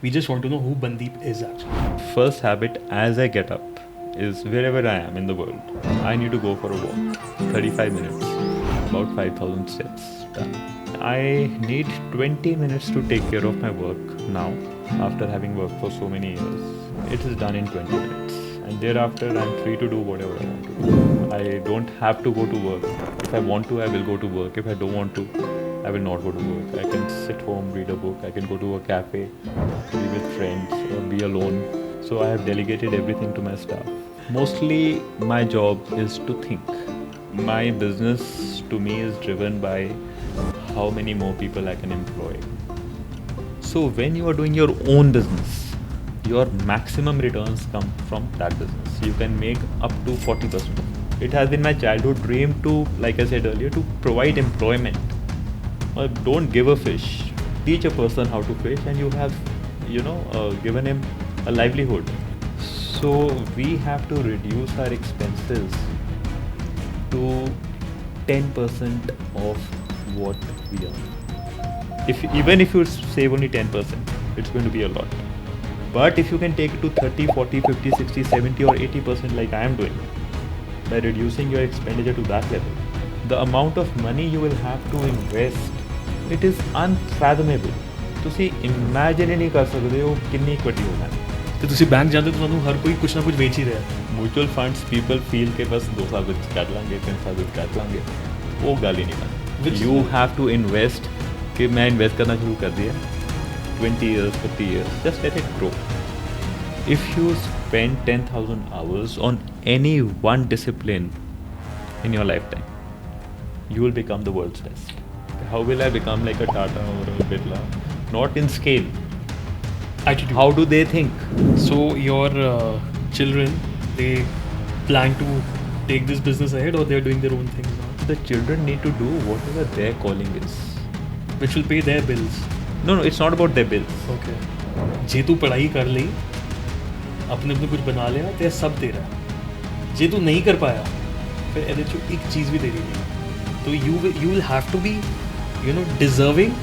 We just want to know who Bandeep is actually. First habit as I get up is wherever I am in the world, I need to go for a walk. 35 minutes, about 5,000 steps done. I need 20 minutes to take care of my work now after having worked for so many years. It is done in 20 minutes. And thereafter, I'm free to do whatever I want to do. I don't have to go to work. If I want to, I will go to work. If I don't want to, I will not go to work. I can sit home, read a book. I can go to a cafe, be with friends, or be alone. So I have delegated everything to my staff. Mostly, my job is to think. My business to me is driven by how many more people I can employ. So when you are doing your own business, your maximum returns come from that business. You can make up to 40%. It has been my childhood dream to, like I said earlier, to provide employment. Don't give a fish. Teach a person how to fish, and you have, given him a livelihood. So we have to reduce our expenses to 10% of what we earn. Even if you save only 10%, it's going to be a lot. But if you can take it to 30, 40, 50, 60, 70 or 80% like I am doing, by reducing your expenditure to that level, the amount of money you will have to invest, it is unfathomable. ਤੁਸੀਂ imagine ਹੀ ਨਹੀਂ ਕਰ ਸਕਦੇ ਹੋ ਕਿੰਨੀ ਵੱਡੀ ਹੋਣਾ ਹੈ। ਤੇ ਤੁਸੀਂ ਬੈਂਕ ਜਾਂਦੇ ਤਾਂ ਤੁਹਾਨੂੰ ਹਰ ਕੋਈ ਕੁਛ ਨਾ ਕੁਛ ਵੇਚ ਹੀ ਰਿਹਾ। ਮਿਊਚੁਅਲ ਫੰਡਸ ਪੀਪਲ ਫੀਲ ਕਿ ਬਸ 2 ਸਾਲ ਵਿੱਚ ਕੱਢ ਲਾਂਗੇ 3 ਸਾਲ ਵਿੱਚ ਕੱਢ ਲਾਂਗੇ, ਉਹ ਗੱਲ ਹੀ ਨਹੀਂ ਬਣਦੀ। ਯੂ ਹੈਵ ਟੂ ਇਨਵੈਸਟ ਕਿ ਮੈਂ ਇਨਵੈਸਟ ਕਰਨਾ ਸ਼ੁਰੂ ਕਰ ਦਿਆ 20 years 50 years, just let it grow. If you spend 10,000 hours on any one discipline in your lifetime, you will become the world's best. How will I become like a Tata or a Birla? Not in scale. Attitude. How do they think? So your children, they plan to take this business ahead, or they're doing their own things now? The children need to do whatever their calling is. Which will pay their bills. No, it's not about their bills. Okay. ਜੇ ਤੂੰ ਪੜ੍ਹਾਈ ਕਰ ਲਈ, ਆਪਣੇ ਕੁਝ ਬਣਾ ਲਿਆ ਤੇ ਸਭ ਤੇਰਾ। ਜੇ ਤੂੰ ਨਹੀਂ ਕਰ ਪਾਇਆ, ਫਿਰ ਇਹਦੇ ਚੋਂ ਇੱਕ ਚੀਜ਼ ਵੀ ਤੇਰੀ ਨਹੀਂ। तो you will have to be, deserving.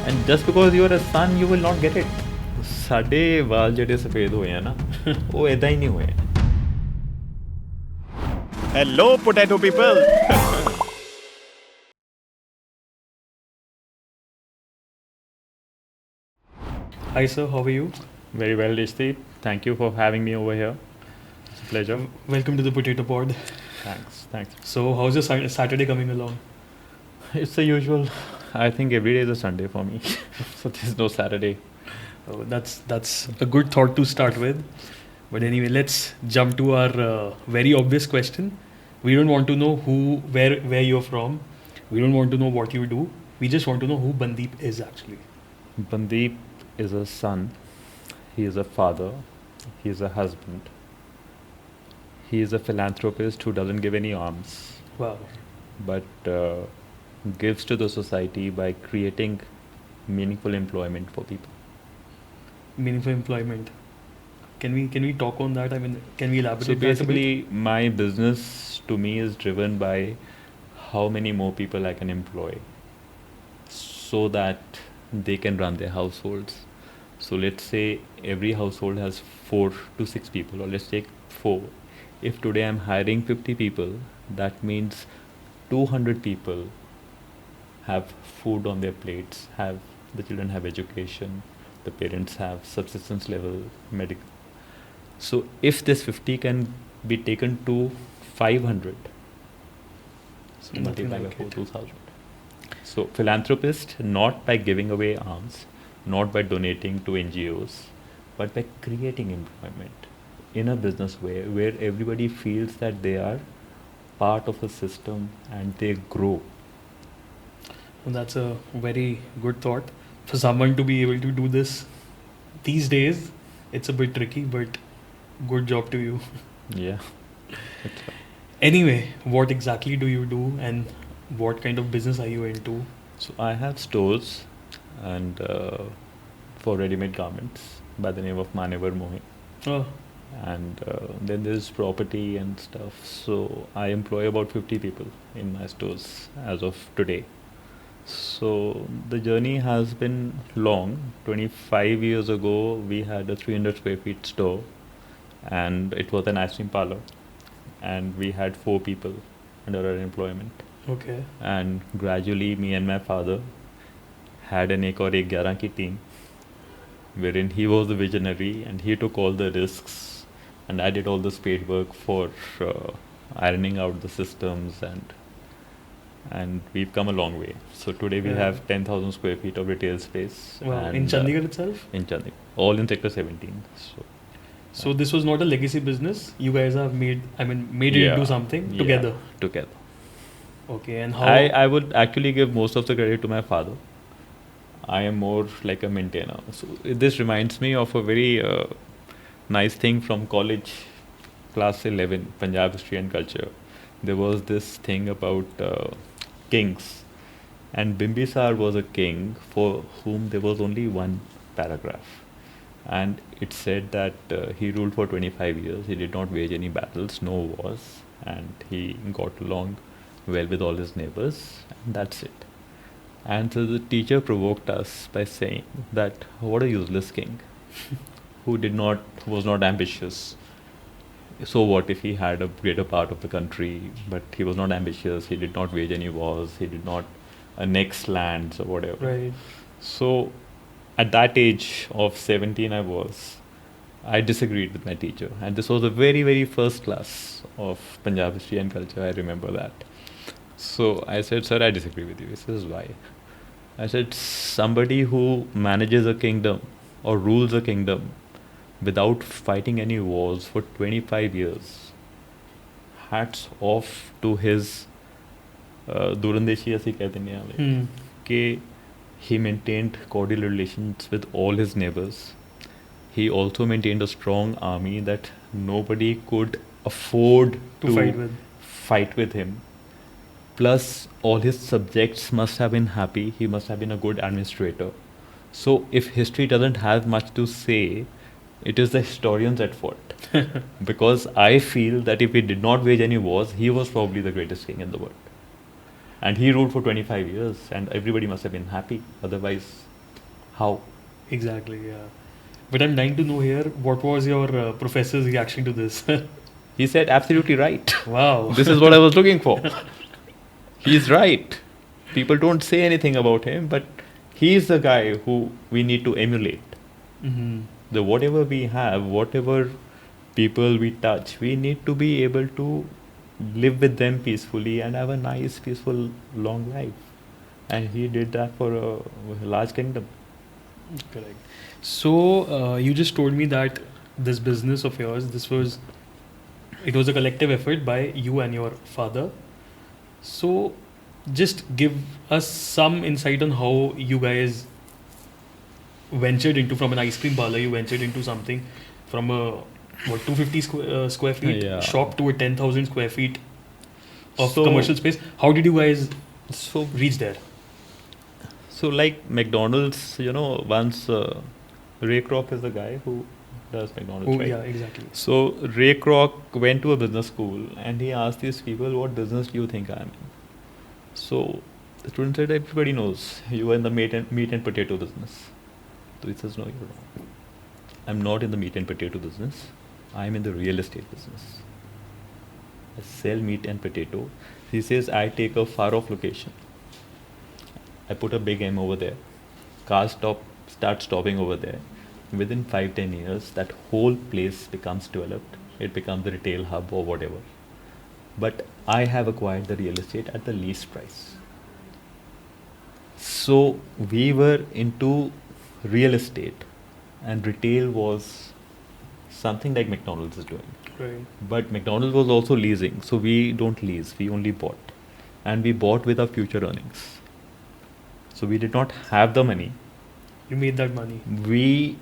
And just because you are a son, you will not get it. ਸਾਡੇ ਵਾਲ ਜਿਹੜੇ ਸਫੇਦ ਹੋਏ ਆ ਨਾ, ਉਹ ਇਦਾਂ ਹੀ ਨਹੀਂ ਹੋਏ। Hello, potato people. Hi sir, how are you? Very well, Ishdeep. Thank you for having me over here. It's a pleasure. Welcome to the Potato Pod. Thanks. So how's your Saturday coming along? It's the usual. I think every day is a Sunday for me. So there's no Saturday. Oh, that's a good thought to start with. But anyway, let's jump to our very obvious question. We don't want to know where you're from. We don't want to know what you do. We just want to know who Bandeep is actually. Bandeep is a son. He is a father. He is a husband. He is a philanthropist who doesn't give any alms. Wow. But gives to the society by creating meaningful employment for people. Meaningful employment. Can we talk on that? I mean, can we elaborate? So basically, my business to me is driven by how many more people I can employ so that they can run their households. So let's say every household has 4 to 6 people, or let's take 4. If today I'm hiring 50 people, that means 200 people have food on their plates, the children have education, the parents have subsistence level medical. So if this 50 can be taken to 500, so multiply by 4, 2000. So philanthropist, not by giving away alms, not by donating to NGOs, but by creating employment in a business way where everybody feels that they are part of a system and they grow. Well, that's a very good thought. For someone to be able to do this these days, it's a bit tricky, but good job to you. Yeah. Anyway, what exactly do you do and what kind of business are you into? So I have stores and for ready-made garments by the name of Manevar Mohi. Oh. And then there's property and stuff. So I employ about 50 people in my stores as of today. So the journey has been long. 25 years ago, we had a 300 square feet store, and it was an ice cream parlor, and we had 4 people under our employment. Okay. And gradually, me and my father had an Ek Aur Ek 11 ki team, wherein he was the visionary and he took all the risks, and I did all the spade work for ironing out the systems, and we've come a long way. So today we Yeah. have 10,000 square feet of retail space. Wow. And, In Chandigarh itself? in Chandigarh, all in sector 17. So this was not a legacy business. You guys have made it Yeah, into something yeah, together. Together. Okay. And how? I would actually give most of the credit to my father. I am more like a maintainer. So this reminds me of a very nice thing from college, class 11, Punjab history and culture. There was this thing about kings, and Bimbisar was a king for whom there was only one paragraph, and it said that he ruled for 25 years. He did not wage any battles, no wars, and he got along well with all his neighbors, and that's it. And so the teacher provoked us by saying that what a useless king who was not ambitious. So what if he had a greater part of the country, but he was not ambitious, he did not wage any wars, he did not annex lands or whatever. Right. So at that age of 17 I disagreed with my teacher, and this was the very, very first class of Punjab history and culture, I remember that. So I said, sir, I disagree with you. He says, why? I said, somebody who manages a kingdom or rules a kingdom without fighting any wars for 25 years, hats off to his Durandeshi, as he कहते हैं like, Hmm. कि he maintained cordial relations with all his neighbors. He also maintained a strong army that nobody could afford To fight with. him. Plus, all his subjects must have been happy. He must have been a good administrator. So, if history doesn't have much to say, it is the historians at fault. Because I feel that if he did not wage any wars, he was probably the greatest king in the world. And he ruled for 25 years, and everybody must have been happy. Otherwise, how? Exactly. Yeah. But I'm dying to know here. What was your professor's reaction to this? He said, absolutely right. Wow. This is what I was looking for. He's right. People don't say anything about him, but he's the guy who we need to emulate. Mm-hmm. The whatever we have, whatever people we touch, we need to be able to live with them peacefully and have a nice, peaceful, long life. And he did that for a large kingdom. Correct. So you just told me that this business of yours, it was a collective effort by you and your father. So just give us some insight on how you guys ventured into, from an ice cream parlor, you ventured into something from a 250 square feet Yeah. shop to a 10,000 square feet of So- commercial space. How did you guys So, reach there? so like McDonald's, once Ray Kroc is the guy who does McDonald's, Oh, right? yeah, exactly. So Ray Kroc went to a business school and he asked these people, what business do you think I am in? So the student said, everybody knows you are in the meat and potato business. So he says, no, you're wrong. I'm not in the meat and potato business. I'm in the real estate business. I sell meat and potato. He says, I take a far off location. I put a big M over there. Cars start stopping over there. Within 5-10 years, that whole place becomes developed. It becomes a retail hub or whatever. But I have acquired the real estate at the least price. So we were into real estate, and retail was something like McDonald's is doing. Right. But McDonald's was also leasing, so we don't lease, we only bought. And we bought with our future earnings. So we did not have the money. You made that money. We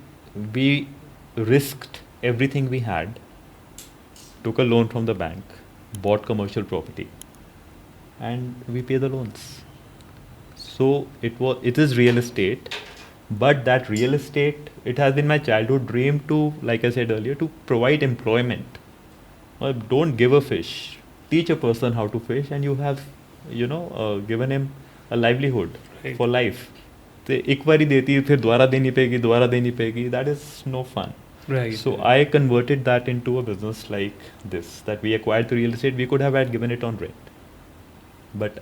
risked everything we had, took a loan from the bank, bought commercial property, and we pay the loans. So it is real estate, but that real estate, it has been my childhood dream to, like I said earlier, to provide employment. Don't give a fish, teach a person how to fish, and you have given him a livelihood Right. for life. ਤੇ ਇੱਕ ਵਾਰੀ ਦੇਤੀ ਫਿਰ ਦੁਬਾਰਾ ਦੇਣੀ ਪਏਗੀ, that is no fun. Right. So I converted that into a business like this, that we acquired the real estate. We could have had given it on rent, but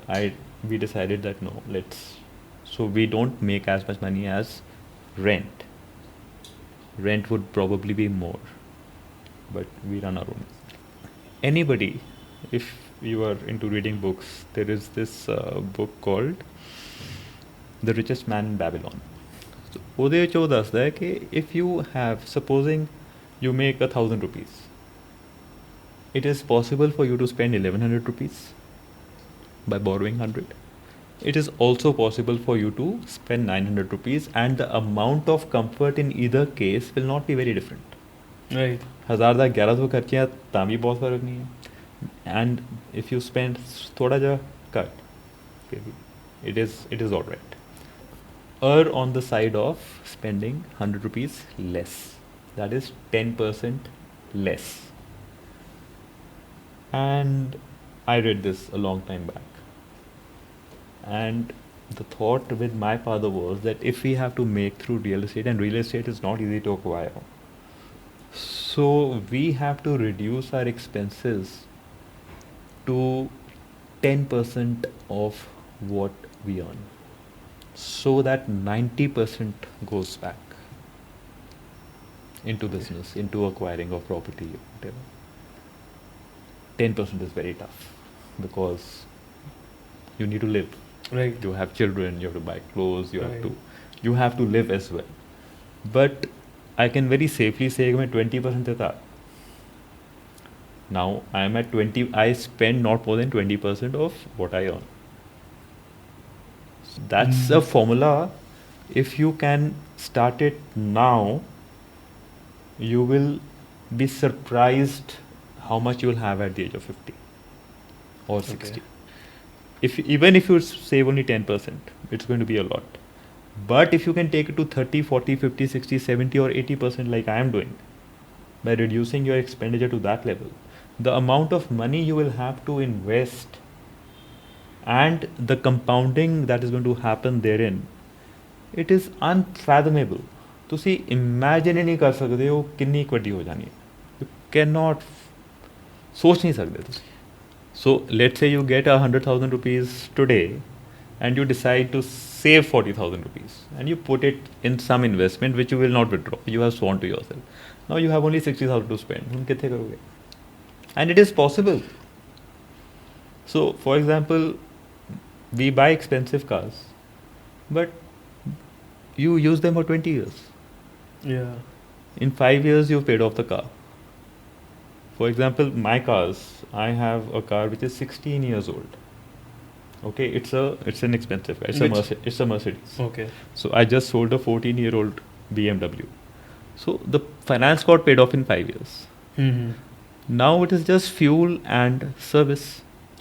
we decided that no, so we don't make as much money as rent. Rent would probably be more, but we run our own. Anybody, if you are into reading books, there is this book called The Richest Man in Babylon. ਉਹਦੇ ਵਿੱਚ ਉਹ ਦੱਸਦਾ ਹੈ ਕਿ if you have, supposing you make 1,000 rupees, it is possible for you to spend 1,100 rupees by borrowing 100. It is also possible for you to spend 900 rupees, and the amount of comfort in either case will not be very different. Right. 1000 ਦਾ 1100 ਖਰਚਿਆ ਤਾਂ ਵੀ ਬਹੁਤ ਫਰਕ ਨਹੀਂ ਹੈ, and if you spend ਥੋੜਾ ਜਿਹਾ ਘੱਟ, ਫਿਰ ਵੀ it is all right. Err on the side of spending 100 rupees less. That is 10% less. And I read this a long time back. And the thought with my father was that if we have to make through real estate, and real estate is not easy to acquire, so we have to reduce our expenses to 10% of what we earn, so that 90% goes back into business, into acquiring of property, whatever. 10% is very tough because you need to live. Right. You have children, you have to buy clothes, Right. you have to live as well. But I can very safely say मैं 20% देता. Now I am at 20. I spend not more than 20% of what I earn. That's a formula. If you can start it now, you will be surprised how much you will have at the age of 50 or 60. Even if you save only 10%, it's going to be a lot. But if you can take it to 30, 40, 50, 60, 70 or 80% like I am doing, by reducing your expenditure to that level, the amount of money you will have to invest and the compounding that is going to happen therein, it is unfathomable. ਤੁਸੀਂ imagine ਹੀ ਨਹੀਂ ਕਰ ਸਕਦੇ ਹੋ ਕਿੰਨੀ ਵੱਡੀ ਹੋ ਜਾਣੀ ਹੈ. You cannot ਸੋਚ ਨਹੀਂ ਸਕਦੇ ਤੁਸੀਂ. So let's say you get 100,000 rupees today and you decide to save 40,000 rupees and you put it in some investment which you will not withdraw. You have sworn to yourself. Now you have only 60,000 to spend. ਹੁਣ ਕਿੱਥੇ ਕਰੋਗੇ? And it is possible. So for example, we buy expensive cars, but you use them for 20 years. Yeah. In 5 years, you've paid off the car. For example, my cars, I have a car which is 16 years old. Okay, it's an expensive car. It's a Mercedes. Okay. So I just sold a 14-year-old BMW. So the finance got paid off in 5 years. Mm-hmm. Now it is just fuel and service.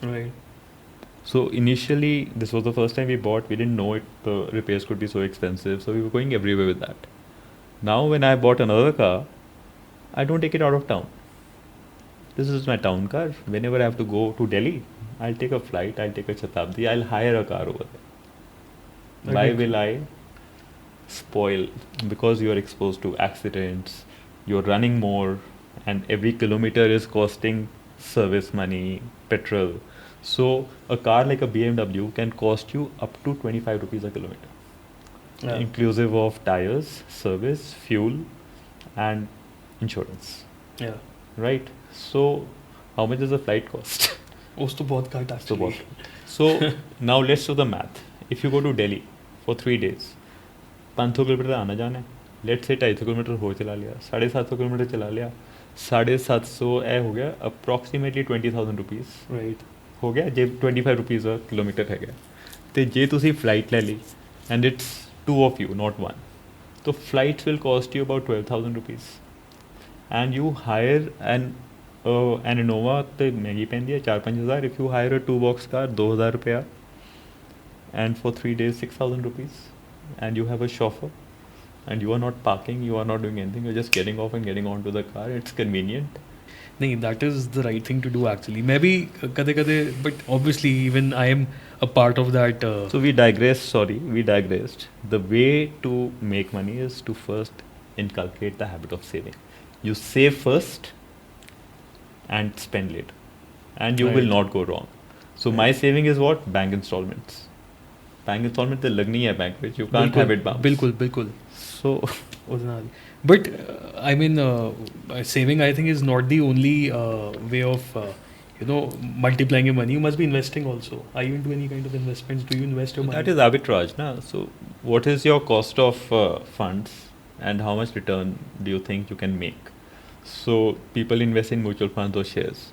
Right. So initially, this was the first time we bought. We didn't know the repairs could be so expensive. So we were going everywhere with that. Now when I bought another car, I don't take it out of town. This is my town car. Whenever I have to go to Delhi, I'll take a flight, I'll take a Shatabdi, I'll hire a car over there. Okay. Why will I spoil? Because you are exposed to accidents, you're running more, and every kilometer is costing service money, petrol. So a car like a BMW can cost you up to 25 rupees a kilometer. Yeah. Inclusive of tires, service, fuel, and insurance. Yeah. Right? So how much does a flight cost? ਉਸ ਤੋਂ ਬਹੁਤ ਘੱਟ So actually. So now let's do the math. If you go to Delhi for 3 days, 500 kilometre आना जाना है, let's say 250 kilometre हो चला लिया, 750 किलोमीटर चला लिया, 750 हो गया approximately 20,000 rupees. Right. ਹੋ ਗਿਆ ਜੇ 25 ਰੁਪੀਜ਼ ਆ ਕਿਲੋਮੀਟਰ ਹੈਗਾ, ਅਤੇ ਜੇ ਤੁਸੀਂ ਫਲਾਈਟ ਲੈ ਲਈ and it's 2 of you, not 1, ਤਾਂ flights will cost you about 12,000 rupees. And you hire an Innova ਤੇ ਮਹਿੰਗੀ ਪੈਂਦੀ ਹੈ 4-5 ਹਜ਼ਾਰ. If you hire a 2-box car 2,000 ਰੁਪਇਆ, and for 3 days 6,000 rupees, and you have a chauffeur, and you are not parking, you are not doing anything, you're just getting off and getting onto the car. It's convenient. नहीं, that is the right thing to do actually. Maybe कदे कदे, but obviously even I am a part of that. So we digressed. The way to make money is to first inculcate the habit of saving. You save first and spend later, and you will Right. not go wrong. So my saving is what? Bank installments. Bank installment तो लगनी है bank में. You can't have it bounce. बिल्कुल. So But I mean, saving I think is not the only way of multiplying your money. You must be investing also. Are you into any kind of investments? Do you invest your money? that is arbitrage, na? So what is your cost of funds and how much return do you think you can make? So people invest in mutual funds or shares.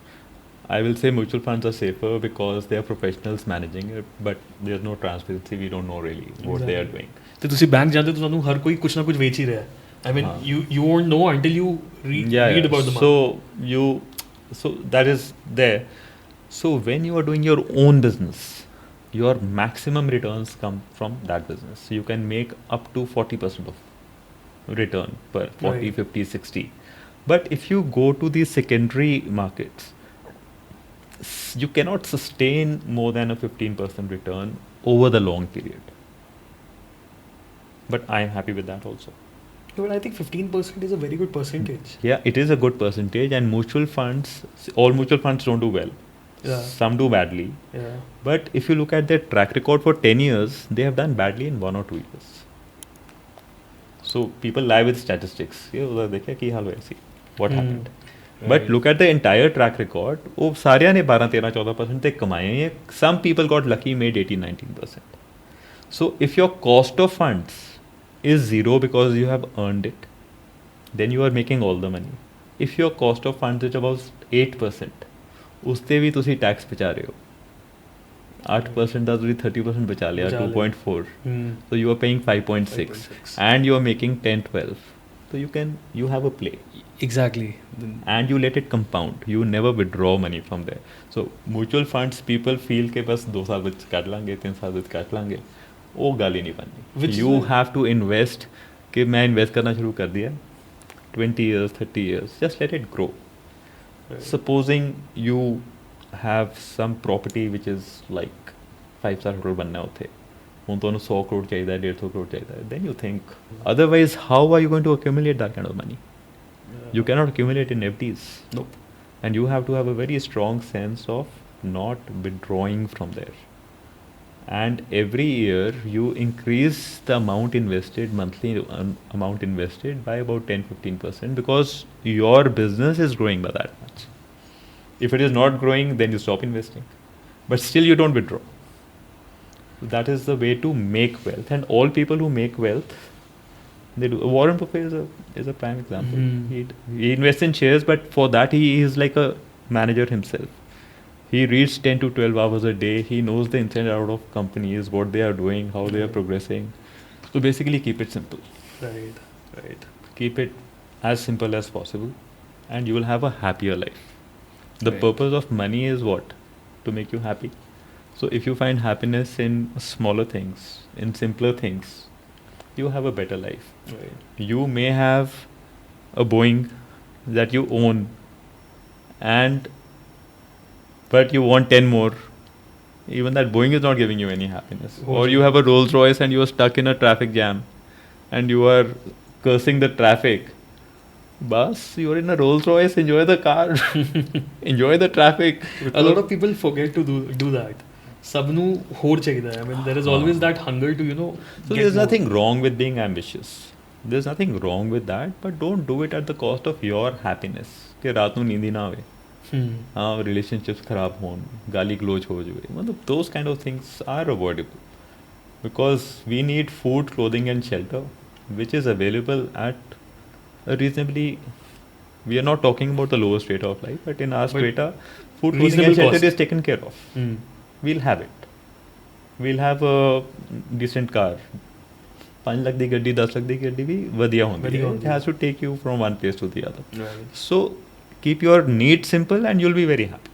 I will say mutual funds are safer because they are professionals managing it, but there's no transparency. We don't know really what they are doing. तो ਤੁਸੀਂ bank जाते हो तो ਤੁਹਾਨੂੰ ਹਰ ਕੋਈ ਕੁਛ ਨਾ ਕੁਛ ਵੇਚ ਹੀ ਰਿਹਾ ਹੈ. I mean, you won't know until you read about the market. So that is there. So when you are doing your own business, your maximum returns come from that business. So you can make up to 40% of return per 40, Right. 50, 60. But if you go to the secondary markets, you cannot sustain more than a 15% return over the long period. But I am happy with that also. But I think 15% is a very good percentage. Yeah, it is a good percentage, and mutual funds, all mutual funds don't do well. Yeah. Some do badly. Yeah. But if you look at their track record for 10 years, they have done badly in 1 or 2 years. So people lie with statistics. What happened? But look at the entire track record. वो सारिया ने 12-13-14% तक कमाए हैं. Some people got lucky, made 18-19%. So if your cost of funds is 0 because you have earned it, then you are making all the money. If your cost of funds is about 8%, उसते भी तुसी tax बचा रहे हो. 8% ਦਾ ਤੁਸੀਂ 30% ਬਚਾ ਲਿਆ, 2.4. So you are paying 5.6 and you are making 10-12. So you have a play. Exactly. And you let it compound. You never withdraw money from there. So mutual funds, people feel कि बस 2 साल ਵਿੱਚ ਕੱਢ ਲਾਂਗੇ, 3 ਸਾਲ ਵਿੱਚ ਕੱਢ ਲਾਂਗੇ. ਉਹ ਗੱਲ ਹੀ ਨਹੀਂ ਬਣਨੀ. You have to invest. कि मैं invest करना शुरू कर दिया 20 years, 30 years. Just let it grow. Right. Supposing you have some property which is like 5-star hotel बनना है उथे. ਹੁਣ ਤੁਹਾਨੂੰ 100 crore ਚਾਹੀਦਾ ਹੈ, 150 crore ਚਾਹੀਦਾ ਹੈ. Then you think. Otherwise, how are you going to accumulate that kind of money? You cannot accumulate in FDs. Nope. And you have to have a very strong sense of not withdrawing from there. And every year you increase the amount invested, monthly amount invested by about 10-15% because your business is growing by that much. If it is not growing, then you stop investing. But still you don't withdraw. That is the way to make wealth. And all people who make wealth, they do. Warren Buffett is a prime example. He invests in shares, but for that he is like a manager himself. He reads 10 to 12 hours a day. He knows the inside and out of companies, what they are doing, how they are progressing. So basically keep it simple. Right. Keep it as simple as possible and you will have a happier life. The Right. purpose of money is what? To make you happy. So if you find happiness in smaller things, in simpler things, you have a better life. Right. You may have a Boeing that you own but you want 10 more. Even that Boeing is not giving you any happiness. Or you have a Rolls Royce and you are stuck in a traffic jam and you are cursing the traffic. Bus, you are in a Rolls Royce, enjoy the car. Enjoy the traffic. A lot of people forget to do that. ਸਭ ਨੂੰ ਹੋਰ ਚਾਹੀਦਾ ਹੈ. I mean, there is always that hunger to, So there's nothing wrong with being ambitious. There's nothing wrong with that, but don't do it at the cost of your happiness. कि रात ਨੂੰ ਨੀਂਦ ਹੀ ਨਾ ਆਵੇ. हाँ, relationships खराब हों, गाली गलोच हो जाए. मतलब those kind of things are avoidable. Because we need food, clothing and shelter, which is available at a reasonably... We are not talking about the lowest rate of life, but in our strata, food, clothing and shelter is taken care of. We'll have it. We'll have a decent car. 5 lakh ਦੀ ਗੱਡੀ, 10 ਲੱਖ ਦੀ ਗੱਡੀ ਵੀ ਵਧੀਆ ਹੁੰਦੀ ਹੈ. It has to take you from one place to the other. Right. So keep your needs simple and you'll be very happy.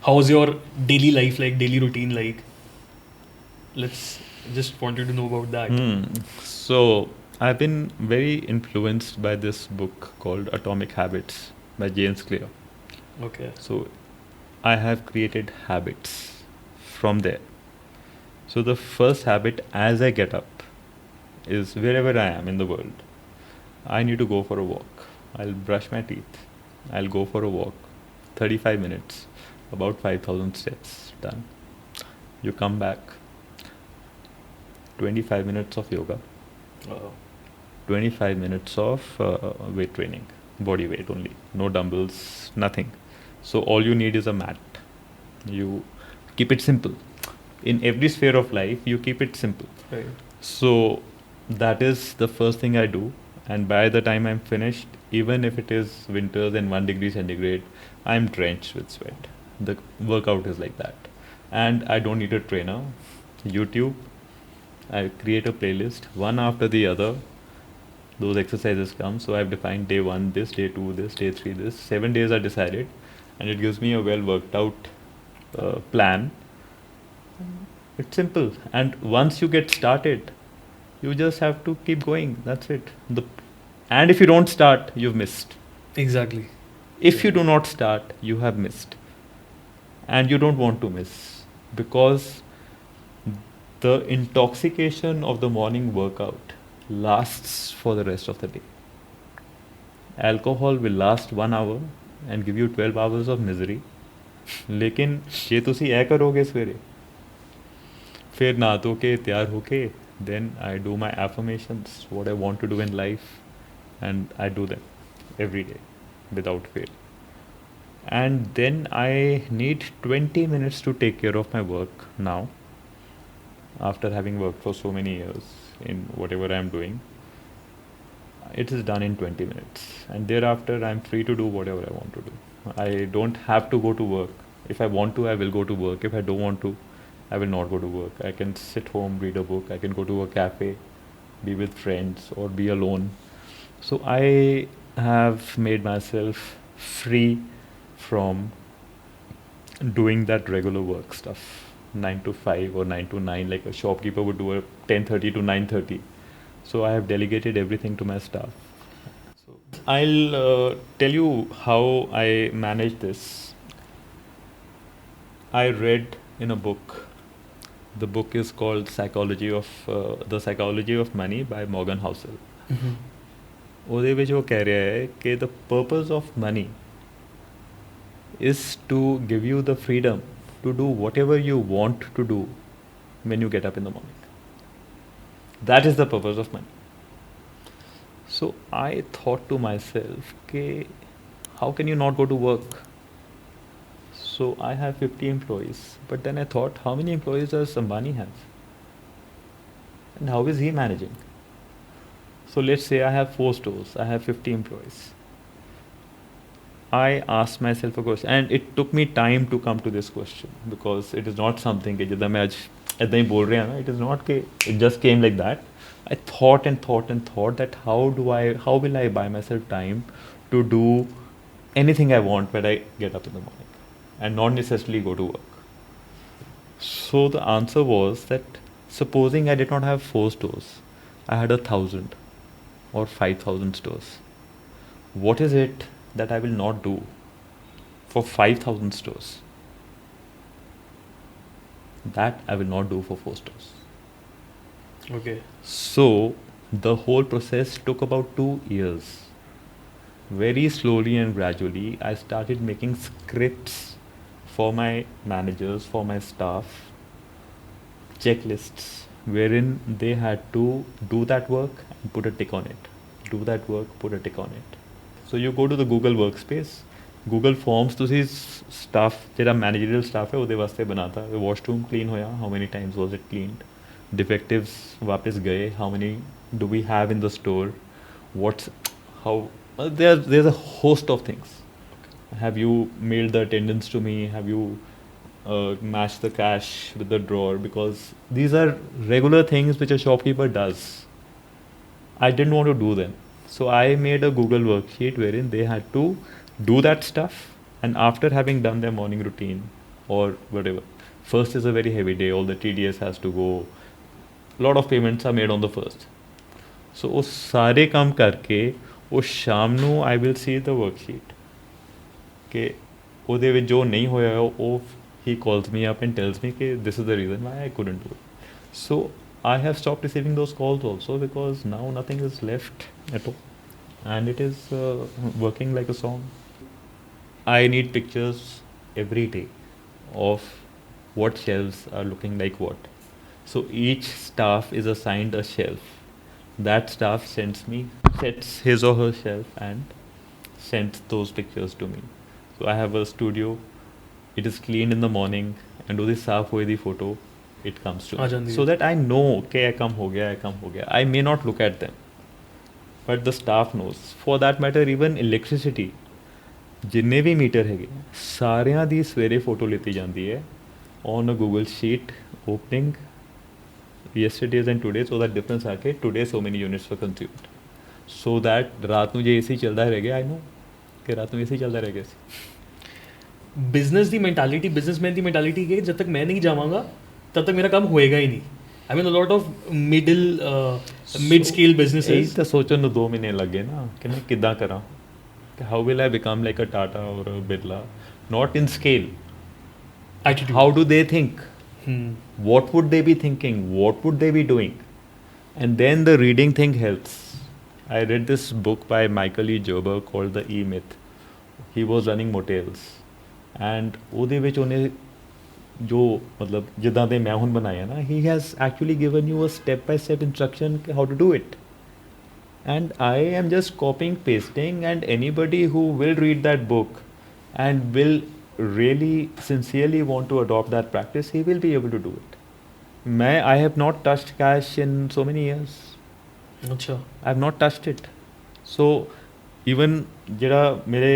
How's your daily life like, daily routine like? Let's just wanted to know about that. So I've been very influenced by this book called Atomic Habits by James Clear. Okay. So I have created habits from there. So the first habit as I get up is wherever I am in the world, I need to go for a walk. I'll brush my teeth. I'll go for a walk. 35 minutes, about 5,000 steps done. You come back, 25 minutes of yoga, Uh, 25 minutes of weight training, body weight only, no dumbbells, nothing. So all you need is a mat. You keep it simple. In every sphere of life, you keep it simple. right. So that is the first thing I do. And by the time I'm finished, even if it is winters and 1 degree centigrade, I'm drenched with sweat. The workout is like that. And I don't need a trainer. YouTube, I create a playlist, one after the other. Those exercises come. So I've defined day 1 this, day 2 this, day 3 this. 7 days are decided. And it gives me a well worked out plan. It's simple. And once you get started, you just have to keep going. That's it. And if you don't start, you've missed. Exactly. If you do not start, you have missed. And you don't want to miss, because the intoxication of the morning workout lasts for the rest of the day. Alcohol will last 1 hour and give you 12 hours of misery. लेकिन जे तुसी ऐ करोगे सवेरे, फिर नहा धो के तैयार होके, then I do my affirmations, what I want to do in life, and I do them every day without fail. And then I need 20 minutes to take care of my work now, after having worked for so many years in whatever I am doing. It is done in 20 minutes, and thereafter I'm free to do whatever I want to do. I don't have to go to work. If I want to, I will go to work. If I don't want to, I will not go to work. I can sit home, read a book. I can go to a cafe, be with friends, or be alone. So I have made myself free from doing that regular work stuff, 9 to 5 or 9 to 9, like a shopkeeper would do, a 10:30 to 9:30. So I have delegated everything to my staff. So I'll tell you how I manage this. I read in a book. The book is called The Psychology of Money by Morgan Housel. ਉਹਦੇ ਵਿੱਚ ਉਹ ਕਹਿ ਰਿਹਾ ਹੈ ਕਿ the purpose of money is to give you the freedom to do whatever you want to do when you get up in the morning. That is the purpose of money. So I thought to myself, how can you not go to work? So I have 50 employees, but then I thought, how many employees does Ambani have? And how is he managing? So let's say I have 4 stores, I have 50 employees. I asked myself a question, and it took me time to come to this question, because it is not something कि जितना मैं आज ऐसा ही बोल रहा हूँ, it is not कि it just came like that. I thought that how will I buy myself time to do anything I want when I get up in the morning and not necessarily go to work. So the answer was that supposing I did not have 4 stores, I had 1,000 or 5,000 stores. What is it that I will not do for 5,000 stores that I will not do for 4 stores? Okay. So the whole process took about 2 years. Very slowly and gradually, I started making scripts for my managers, for my staff, checklists, wherein they had to do that work and put a tick on it. Do that work, put a tick on it. So you go to the Google workspace, Google Forms, ਤੁਸੀਂ staff ਜਿਹੜਾ managerial staff ਹੈ ਉਹਦੇ ਵਾਸਤੇ ਬਣਾਤਾ. Washroom clean ਹੋਇਆ, how many times was it cleaned? Defectives वापस गए, how many do we have in the store? There's a host of things. Have you mailed the attendance to me? Have you matched the cash with the drawer? Because these are regular things which a shopkeeper does. I didn't want to do them. So I made a Google worksheet wherein they had to do that stuff, and after having done their morning routine or whatever, first is a very heavy day, all the TDS has to go, a lot of payments are made on the first. So वो सारे काम करके वो शाम ਨੂੰ I will see the worksheet कि ਉਹਦੇ ਵਿੱਚ ਜੋ ਨਹੀਂ ਹੋਇਆ ਉਹ he calls me up and tells me कि this is the reason why I couldn't do it. So I have stopped receiving those calls also because now nothing is left at all, and it is working like a song. I need pictures every day of what shelves are looking like what. So each staff is assigned a shelf. That staff sets his or her shelf and sends those pictures to me. So I have a studio. It is cleaned in the morning, and ਉਹਦੀ ਸਾਫ ਹੋਈ ਦੀ photo it comes to me, so that I know कि ਇਹ ਕੰਮ ਹੋ ਗਿਆ, ਇਹ ਕੰਮ ਹੋ ਗਿਆ. I may not look at them, but the staff knows. For that matter, even electricity, ਜਿੰਨੇ ਵੀ ਮੀਟਰ ਹੈਗੇ ਸਾਰਿਆਂ ਦੀ ਸਵੇਰੇ ਫੋਟੋ ਲਿੱਤੀ ਜਾਂਦੀ ਹੈ on a Google sheet, opening yesterday's and today's, so that difference ਆ ਕੇ today so many units were consumed, so that ਰਾਤ ਨੂੰ ਜੇ AC ਚੱਲਦਾ ਰਹਿ ਗਿਆ I know ਕਿ ਰਾਤ ਨੂੰ AC ਚੱਲਦਾ ਰਹਿ ਗਿਆ ਸੀ. बिजनेस की मैंटालिटी, बिजनेसमैन की मैंटालिटी है जब तक मैं नहीं जावांगा तब तक मेरा काम होएगा ही नहीं. I mean a lot of mid scale businesses ਤਾਂ ਸੋਚਣ ਨੂੰ 2 ਮਹੀਨੇ ਲੱਗੇ ਨਾ ਕਿ ਮੈਂ ਕਿੱਦਾਂ ਕਰਾਂ, ਕਿ how will I become like a Tata or a Birla, not in scale. attitude. How do they think? What would they be thinking? What would they be doing? And then the reading thing helps. I read this book by Michael E. Gerber called The E-Myth. He was running motels. And ਉਹਦੇ ਵਿੱਚ ਉਹਨੇ ਜੋ ਮਤਲਬ ਜਿੱਦਾਂ ਦੇ ਮੈਂ ਹੁਣ ਬਣਾਇਆ ਨਾ, he has actually given you a step by step instruction how to do it. And I am just copying, pasting, and anybody who will read that book and will really sincerely want to adopt that practice, he will be able to do it. I have not touched cash in so many years. अच्छा. I have not touched it. So even ਜਿਹੜਾ ਮੇਰੇ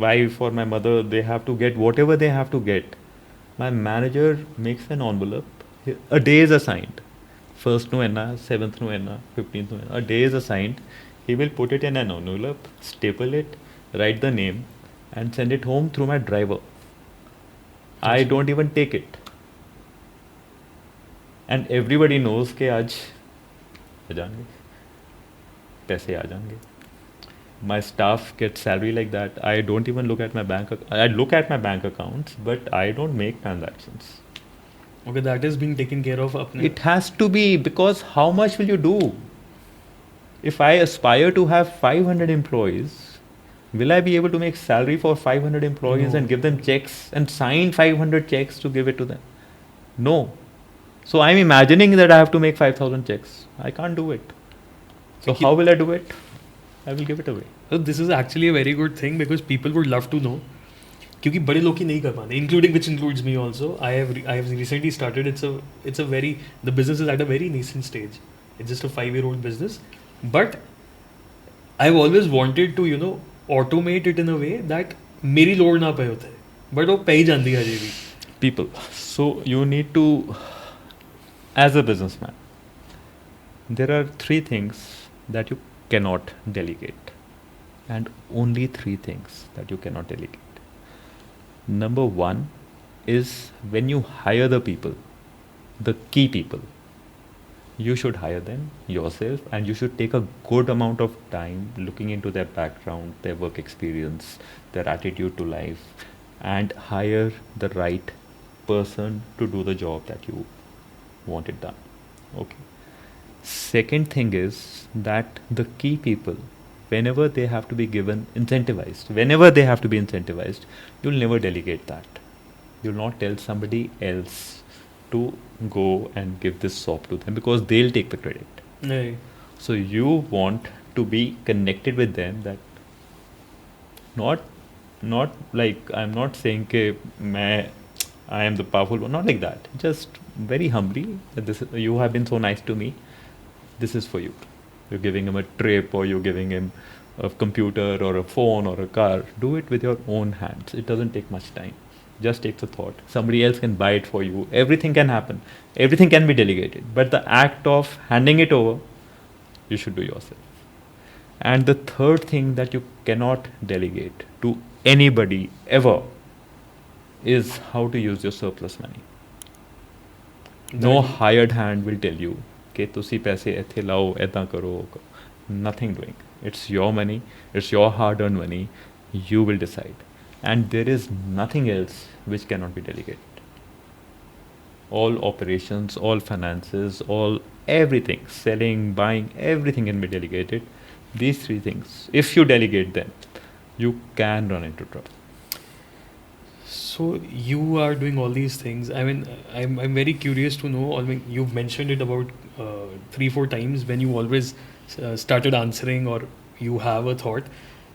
wife or my mother, they have to get whatever they have to get. My manager makes an envelope. A day is assigned. 1st ਨੂੰ ਇੰਨਾ, 7th ਨੂੰ ਇੰਨਾ, 15th ਨੂੰ ਇੰਨਾ. A day is assigned. He will put it in an envelope, staple it, write the name, and send it home through my driver. I don't even take it. And everybody knows कि आज आ जाएंगे, पैसे आ जाएंगे. My staff gets salary like that. I don't even look at my I look at my bank accounts, but I don't make transactions. Okay, that is being taken care of. It has to be, because how much will you do? If I aspire to have 500 employees, will I be able to make salary for 500 employees and give them checks and sign 500 checks to give it to them? No. So I'm imagining that I have to make 5,000 checks. I can't do it. So how will I do it? I will give it away. So this is actually a very good thing because people would love to know. क्योंकि बड़े लोग ही नहीं कर पाते, including which includes me also. I have recently started. It's a very, the business is at a very nascent stage. It's just a 5-year-old business, but I've always wanted to automate it in a way that मेरी load ना पे होते, but वो पे ही जाती है भी. People. So you need to, as a businessman, there are 3 things that you cannot delegate, and only 3 things that you cannot delegate. Number 1 is when you hire the people, the key people, you should hire them yourself, and you should take a good amount of time looking into their background, their work experience, their attitude to life, and hire the right person to do the job that you want it done. Okay. Second thing is that the key people, whenever they have to be incentivized, you'll never delegate that. You'll not tell somebody else to go and give this soap to them, because they'll take the credit. Right. So you want to be connected with them, that not like, I'm not saying that I am the powerful one, not like that. Just very humbly, that you have been so nice to me. This is for you. You're giving him a trip, or you're giving him a computer or a phone or a car. Do it with your own hands. It doesn't take much time. Just takes a thought. Somebody else can buy it for you. Everything can happen. Everything can be delegated. But the act of handing it over, you should do yourself. And the third thing that you cannot delegate to anybody ever is how to use your surplus money. No hired hand will tell you कि तुसी पैसे इत्थे लाओ, ऐदा करो. Nothing doing. It's your money. It's your hard-earned money. You will decide. and there is nothing else which cannot be delegated. All operations, all finances, all everything, selling, buying, everything can be delegated. These three things, if you delegate them, you can run into trouble. So you are doing all these things. I mean, I'm very curious to know. I mean, you've mentioned it about 3-4 times when you always started answering, or you have a thought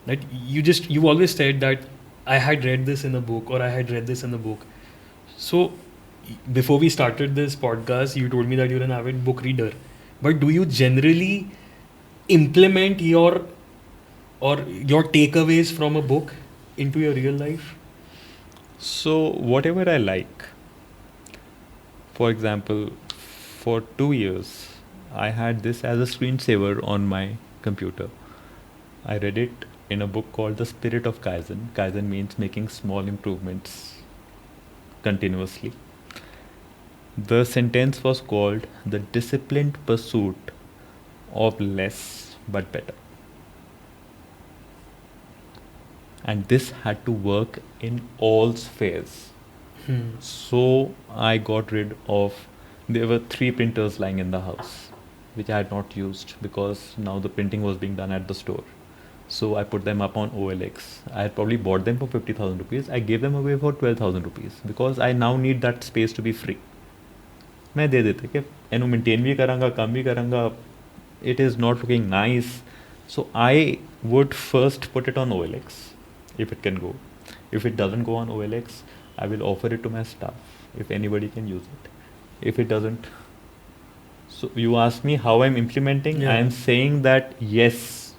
that you always said that I had read this in a book, or I had read this in a book. So before we started this podcast, you told me that you're an avid book reader. But do you generally implement your takeaways from a book into your real life? So, whatever I like, for example, for 2 years, I had this as a screensaver on my computer. I read it in a book called The Spirit of Kaizen. Kaizen means making small improvements continuously. The sentence was called The Disciplined Pursuit of Less but Better. And this had to work in all spheres. So I got rid of, there were 3 printers lying in the house which I had not used because now the printing was being done at the store. So I put them up on OLX. I had probably bought them for 50,000 rupees. I gave them away for 12,000 rupees because I now need that space to be free. मैं दे देते कि इन्हों maintain भी करांगा, काम भी करांगा. It is not looking nice. So I would first put it on OLX if it can go. If it doesn't go on OLX, I will offer it to my staff if anybody can use it. If it doesn't, so you ask me how I'm implementing. Yeah. I am saying that yes,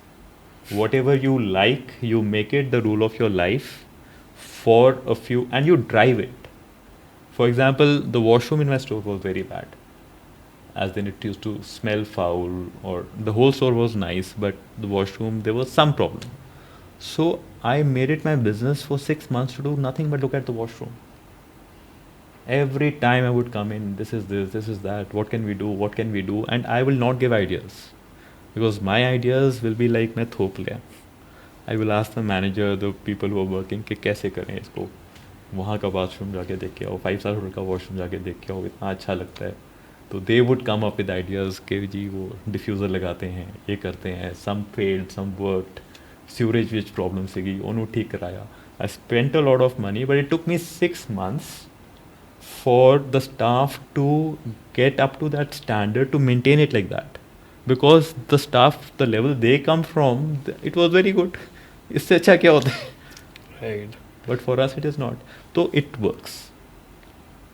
whatever you like, you make it the rule of your life for a few, and you drive it. For example, the washroom in my store was very bad, as then it used to smell foul, or the whole store was nice, but the washroom, there was some problem. So I made it my business for 6 months to do nothing but look at the washroom. Every time I would come in, this is that, what can we do, and I will not give ideas, because my ideas will be like मैं थोप लिया. I will ask the manager, the people who are working, कि कैसे करें इसको, वहाँ का washroom जाके देख के आओ, 5 star hotel का washroom जाके देख के आओ, इतना अच्छा लगता है. तो they would come up with ideas कि जी वो diffuser लगाते हैं, ये करते हैं, some failed, some worked, sewerage which problem सीगी, उन्होंने ठीक कराया. I spent a lot of money, but it took me 6 months for the staff to get up to that standard, to maintain it like that, because the staff, the level they come from, it was very good. इससे अच्छा क्या होता है? Right. But for us it is not. So it works,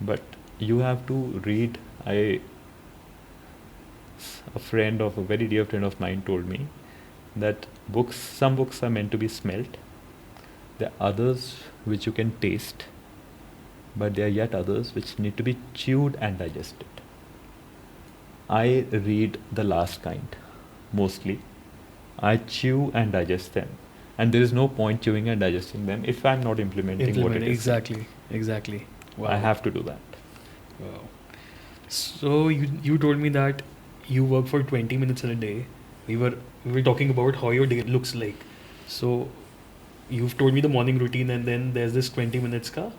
but you have to read. A very dear friend of mine told me that some books are meant to be smelt. There are others which you can taste, but there are yet others which need to be chewed and digested. I read the last kind mostly. I chew and digest them, and there is no point chewing and digesting them if I'm not implementing what it is. Exactly. Wow. I have to do that. Wow. So you told me that you work for 20 minutes in a day. We were talking about how your day looks like. So you've told me the morning routine, and then there's this 20 minutes ka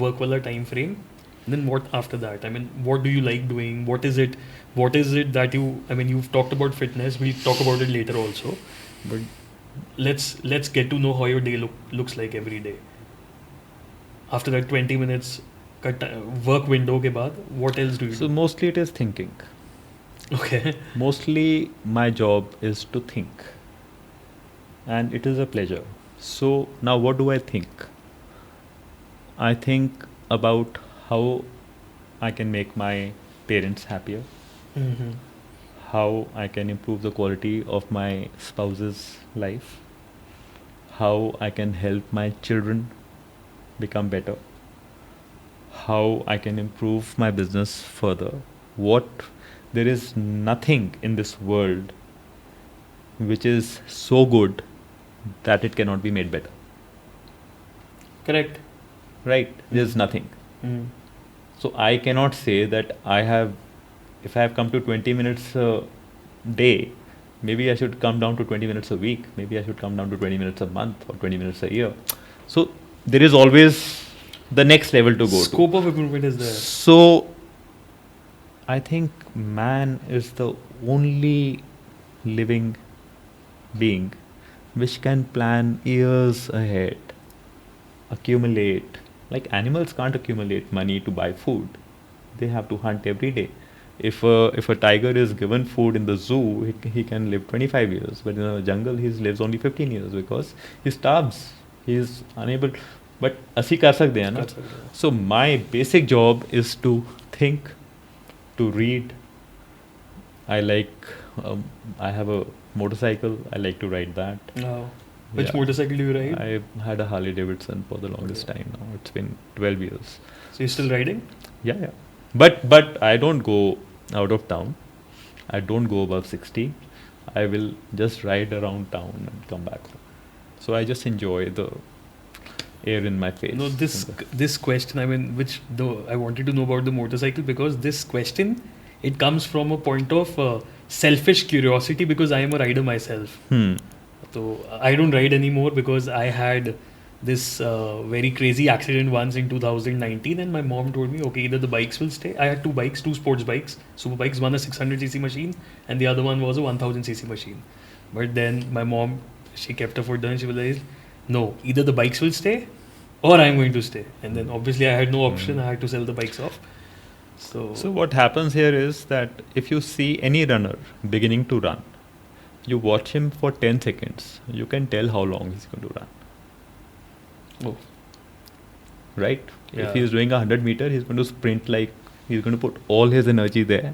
work wala time frame. And then what after that? I mean, what do you like doing? What is it that you've talked about fitness. We'll talk about it later also. But let's get to know how your day looks like every day. After that 20 minutes work window ke baad, what else do you So do? mostly it is thinking. Okay. Mostly my job is to think, and it is a pleasure. So now what do I think? I think about how I can make my parents happier, Mm-hmm. how I can improve the quality of my spouse's life, how I can help my children become better, how I can improve my business further. There is nothing in this world which is so good that it cannot be made better. Correct. Right? There's nothing. Mm. So I cannot say that if I have come to 20 minutes a day, maybe I should come down to 20 minutes a week, maybe I should come down to 20 minutes a month or 20 minutes a year. So there is always the next level to go Scope of improvement is to. there. So I think man is the only living being which can plan years ahead, accumulate. Like animals can't accumulate money to buy food. They have to hunt every day. If a tiger is given food in the zoo, he can live 25 years, but in the jungle he lives only 15 years because he starves. He is unable. But ਅਸੀਂ ਕਰ ਸਕਦੇ हैं ना. कर सकते हैं. So my basic job is to think, to read. I like. I have a motorcycle. I like to ride that. Wow. Which Yeah. motorcycle do you ride? I had a Harley Davidson for the longest time now. It's been 12 years. So you're still riding? Yeah. But I don't go out of town. I don't go above 60. I will just ride around town and come back home. So I just enjoy the air in my face. No, this question, I mean, I wanted to know about the motorcycle because this question, it comes from a point of selfish curiosity because I am a rider myself. So I don't ride anymore because I had this very crazy accident once in 2019 and my mom told me, okay, either the bikes will stay. I had two bikes, two sports bikes, super bikes, one a 600cc machine and the other one was a 1000cc machine. But then my mom, she kept her foot down and she realized, no, either the bikes will stay or I'm going to stay. And then obviously I had no option, I had to sell the bikes off. So what happens here is that if you see any runner beginning to run, you watch him for 10 seconds, you can tell how long he's going to run. Oh. Right? Yeah. If he's doing 100 meter, he's going to sprint like he's going to put all his energy there.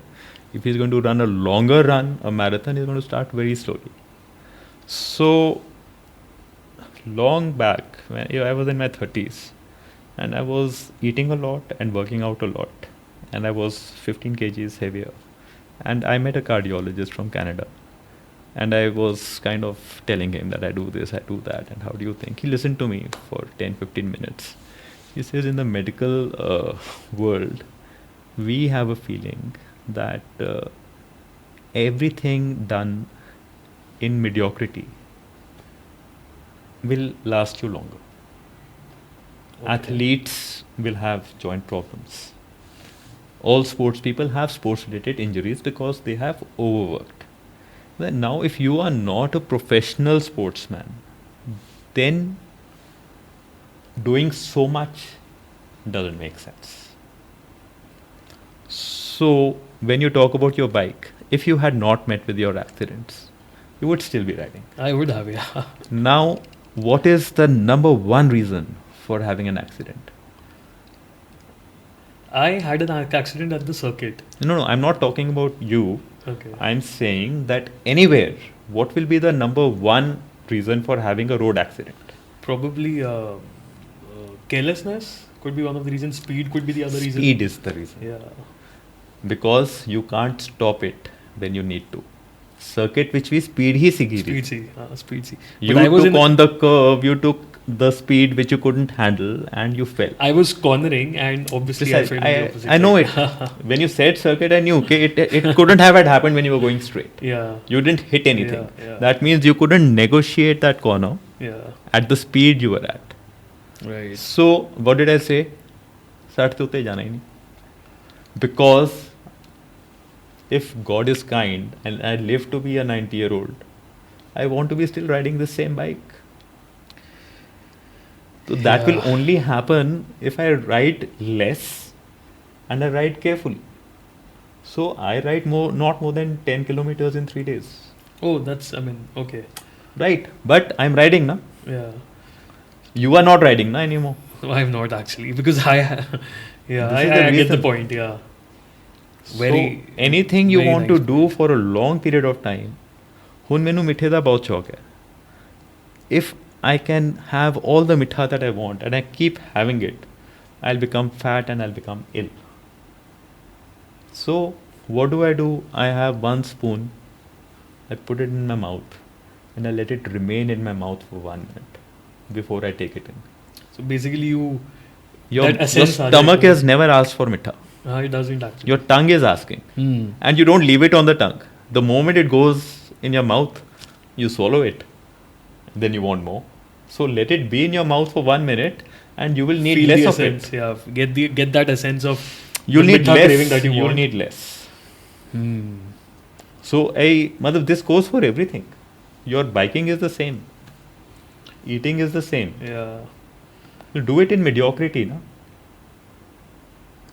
If he's going to run a longer run, a marathon, he's going to start very slowly. So long back, when I was in my 30s and I was eating a lot and working out a lot and I was 15 kgs heavier and I met a cardiologist from Canada. And I was kind of telling him that I do this, I do that, and how do you think? He listened to me for 10-15 minutes. He says, in the medical world, we have a feeling that everything done in mediocrity will last you longer. Okay. Athletes will have joint problems. All sports people have sports-related injuries because they have overworked. Now, if you are not a professional sportsman, then doing so much doesn't make sense. So, when you talk about your bike, if you had not met with your accidents, you would still be riding. I would have, yeah. Now, what is the number one reason for having an accident? I had an accident at the circuit. No, I'm not talking about you. Okay. I'm saying that anywhere, what will be the number one reason for having a road accident? Probably carelessness could be one of the reasons. Speed could be the other reason. Speed is the reason. Yeah. Because you can't stop it when you need to. Circuit which we speed ही सीखी थी. Speed C. You took on the curve, you took the speed which you couldn't handle and you fell. I was cornering and obviously I fell in the opposite I know side. it. When you said circuit, I knew okay, it couldn't have happened when you were going straight. Yeah. You didn't hit anything. Yeah. That means you couldn't negotiate that corner at the speed you were at. Right. So what did I say? 60 से ऊते जाना ही नहीं. Because if God is kind and I live to be a 90-year-old, I want to be still riding the same bike. So that will only happen if I ride less and I ride carefully. So I ride not more than 10 kilometers in 3 days. Oh, okay. Right. But I'm riding, na? Yeah. You are not riding, na, anymore. No, I'm not actually because I get the point. Yeah. Very. So anything you want to do for a long period of time, hun menu mithe da bahut shauq hai. If I can have all the mitha that I want and I keep having it, I'll become fat and I'll become ill. So what do? I have one spoon, I put it in my mouth and I let it remain in my mouth for 1 minute before I take it in. So basically your stomach has never asked for mitha. It doesn't actually. Your tongue is asking. And you don't leave it on the tongue. The moment it goes in your mouth, you swallow it. Then you want more. So let it be in your mouth for 1 minute and you will need Feel less the of essence, it. yeah. Get that essence of You'll the need mitha less. craving that you You'll want. need less. Hmm. So, this goes for everything. Your biking is the same. Eating is the same. Yeah. You do it in mediocrity, ना.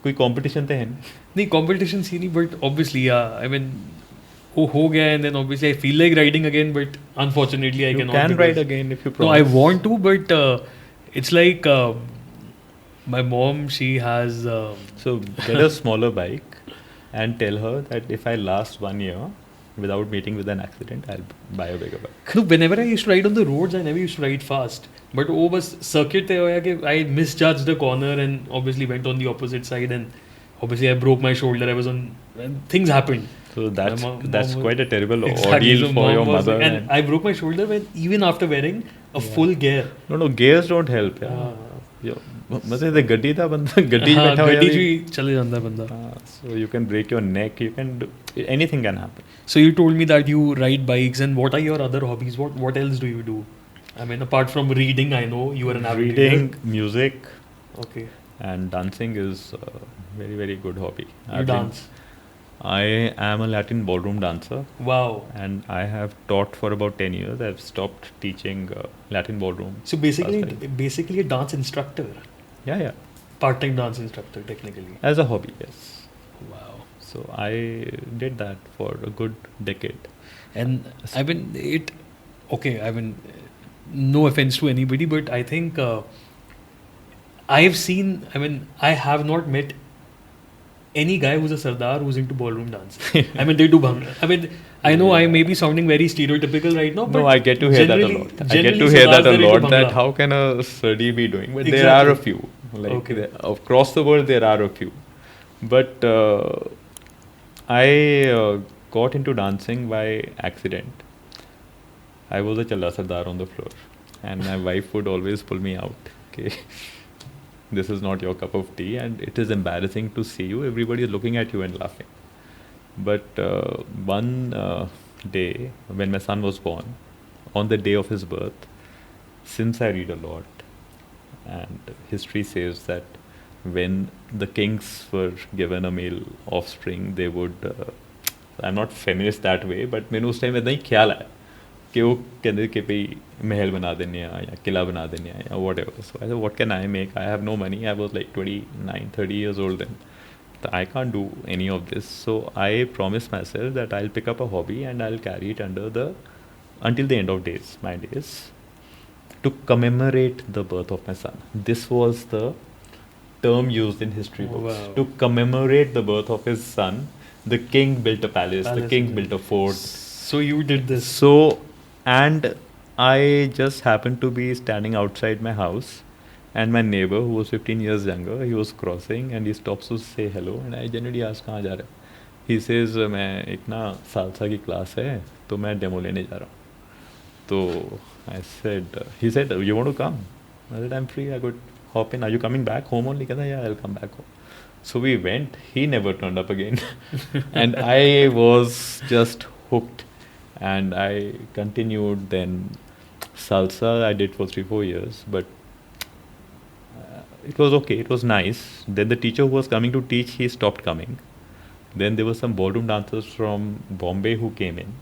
कोई competition तो है नहीं. नहीं competition सी नहीं, but obviously yeah, I mean वो हो गया, and then obviously I feel like riding again, but unfortunately I You cannot. can because- ride again if you No, promise. I want to, but it's like my mom, she has So get a smaller bike and tell her that if I last 1 year without meeting with an accident, I'll buy a bigger bike. no, whenever I used to ride on the roads, I never used to ride fast. But वो बस circuit तय होया कि I misjudged the corner and obviously went on the opposite side, and obviously I broke my shoulder. I was on, and things happened. So that's My mom that's was- quite a terrible Exactly. ordeal So for mom your was- mother. and I broke my shoulder when even after wearing a Yeah. full gear. No, gears don't help. Yeah. मतलब the ਗੱਡੀ ਦਾ ਬੰਦਾ ਗੱਡੀ 'ਚ ਬੈਠਾ ਹੋਇਆ ਗੱਡੀ 'ਚ ਵੀ ਵੀ ਚਲੇ ਜਾਂਦਾ ਬੰਦਾ. so you can break your neck, you can do, anything can happen. So you told me that you ride bikes, and what are your other hobbies? What else do you do? I mean, apart from reading, I know you are an avid Reading, reader. music, Okay. and dancing is a very, very good hobby. You dance. I am a Latin ballroom dancer, Wow. and I have taught for about 10 years. I've stopped teaching Latin ballroom. So basically a dance instructor, Yeah. part-time dance instructor, technically. As a hobby, yes. Wow. So I did that for a good decade. And I mean, okay, I mean, no offense to anybody, but I think I have not met any guy who's a Sardar who's into ballroom dance. I mean, they do bhangra. I mean, I know I may be sounding very stereotypical right now, but No, I get to hear that a lot. I get to hear Sardars, that a they're into lot. That bhangra. how can a study be doing? But there Exactly. are a few. Like Okay. across the world, there are a few. But I got into dancing by accident. I was a Challa Sardar on the floor, and my wife would always pull me out. Okay, this is not your cup of tea, and it is embarrassing to see you. Everybody is looking at you and laughing. But one day, when my son was born, on the day of his birth, since I read a lot, and history says that when the kings were given a male offspring, they would. I'm not feminist that way, but मैंने उस time इतना ही ख्याल आया कि वो कहते कि भाई महल बना देने या किला बना देने या whatever. So I said, what can I make? I have no money. I was like 29, 30 years old then. I can't do any of this. So I promised myself that I'll pick up a hobby and I'll carry it until the end of my days, to commemorate the birth of my son. This was the term used in history books. Wow. To commemorate the birth of his son, the king built a palace, the Palace, king yeah. built a fort. So you did this. So, and I just happened to be standing outside my house, and my neighbor, who was 15 years younger, he was crossing and he stops to say hello, and I generally ask कहाँ जा रहे हैं? He says मैं एक ना salsa की class है तो मैं डेमो लेने जा रहा हूँ. तो I said, he said, you want to come? I said, I'm free, I could hop in. Are you coming back home only? कहता yeah, I'll come back home. So we went. He never turned up again, and I was just hooked, and I continued. Then salsa I did for 3-4 years, but it was okay. It was nice. Then the teacher who was coming to teach, he stopped coming. Then there were some ballroom dancers from Bombay who came in,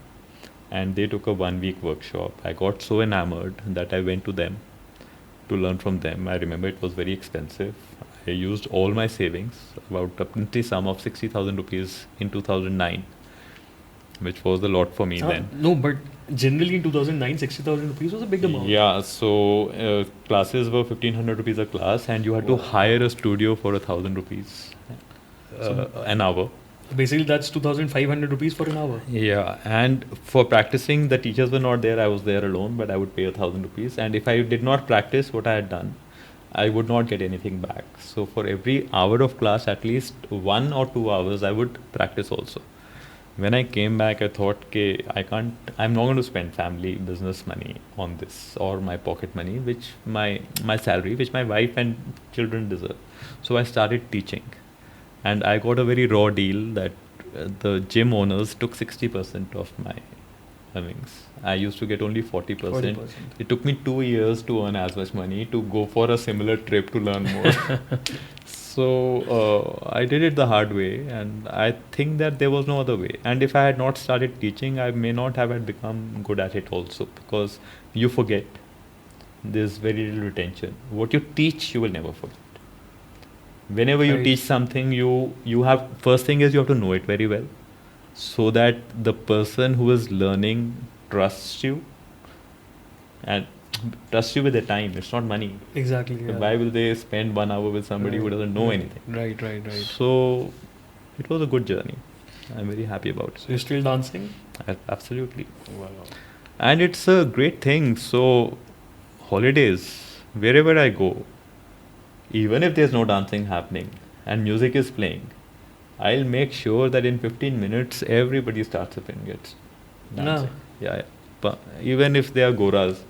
and they took a 1-week workshop. I got so enamored that I went to them to learn from them. I remember it was very expensive. I used all my savings, about a pretty sum of 60,000 rupees in 2009, which was a lot for me then. No, but generally in 2009, 60,000 rupees was a big amount. Yeah, so classes were 1,500 rupees a class, and you had to hire a studio for 1,000 rupees an hour. Basically, that's 2,500 rupees for an hour. Yeah, and for practicing, the teachers were not there. I was there alone, but I would pay 1,000 rupees. And if I did not practice what I had done, I would not get anything back. So for every hour of class, at least 1 or 2 hours, I would practice also. When I came back, I thought, I'm not going to spend family business money on this, or my pocket money, which my salary, which my wife and children deserve. So I started teaching. And I got a very raw deal that the gym owners took 60% of my earnings. I used to get only 40%. 40%. It took me 2 years to earn as much money to go for a similar trip to learn more. So I did it the hard way, and I think that there was no other way. And if I had not started teaching, I may not have had become good at it also, because you forget. There's very little retention. What you teach, you will never forget. Whenever you Right. teach something, you have, first thing is you have to know it very well, so that the person who is learning trusts you, and trusts you with their time. It's not money. Exactly. Yeah. Why will they spend 1 hour with somebody who Right, doesn't know right, anything? Right. So it was a good journey. I'm very happy about it. So you're still dancing? Absolutely. Wow. And it's a great thing. So holidays, wherever I go, even if there's no dancing happening and music is playing, I'll make sure that in 15 minutes everybody starts up and gets dancing. Yeah. But even if they are goras,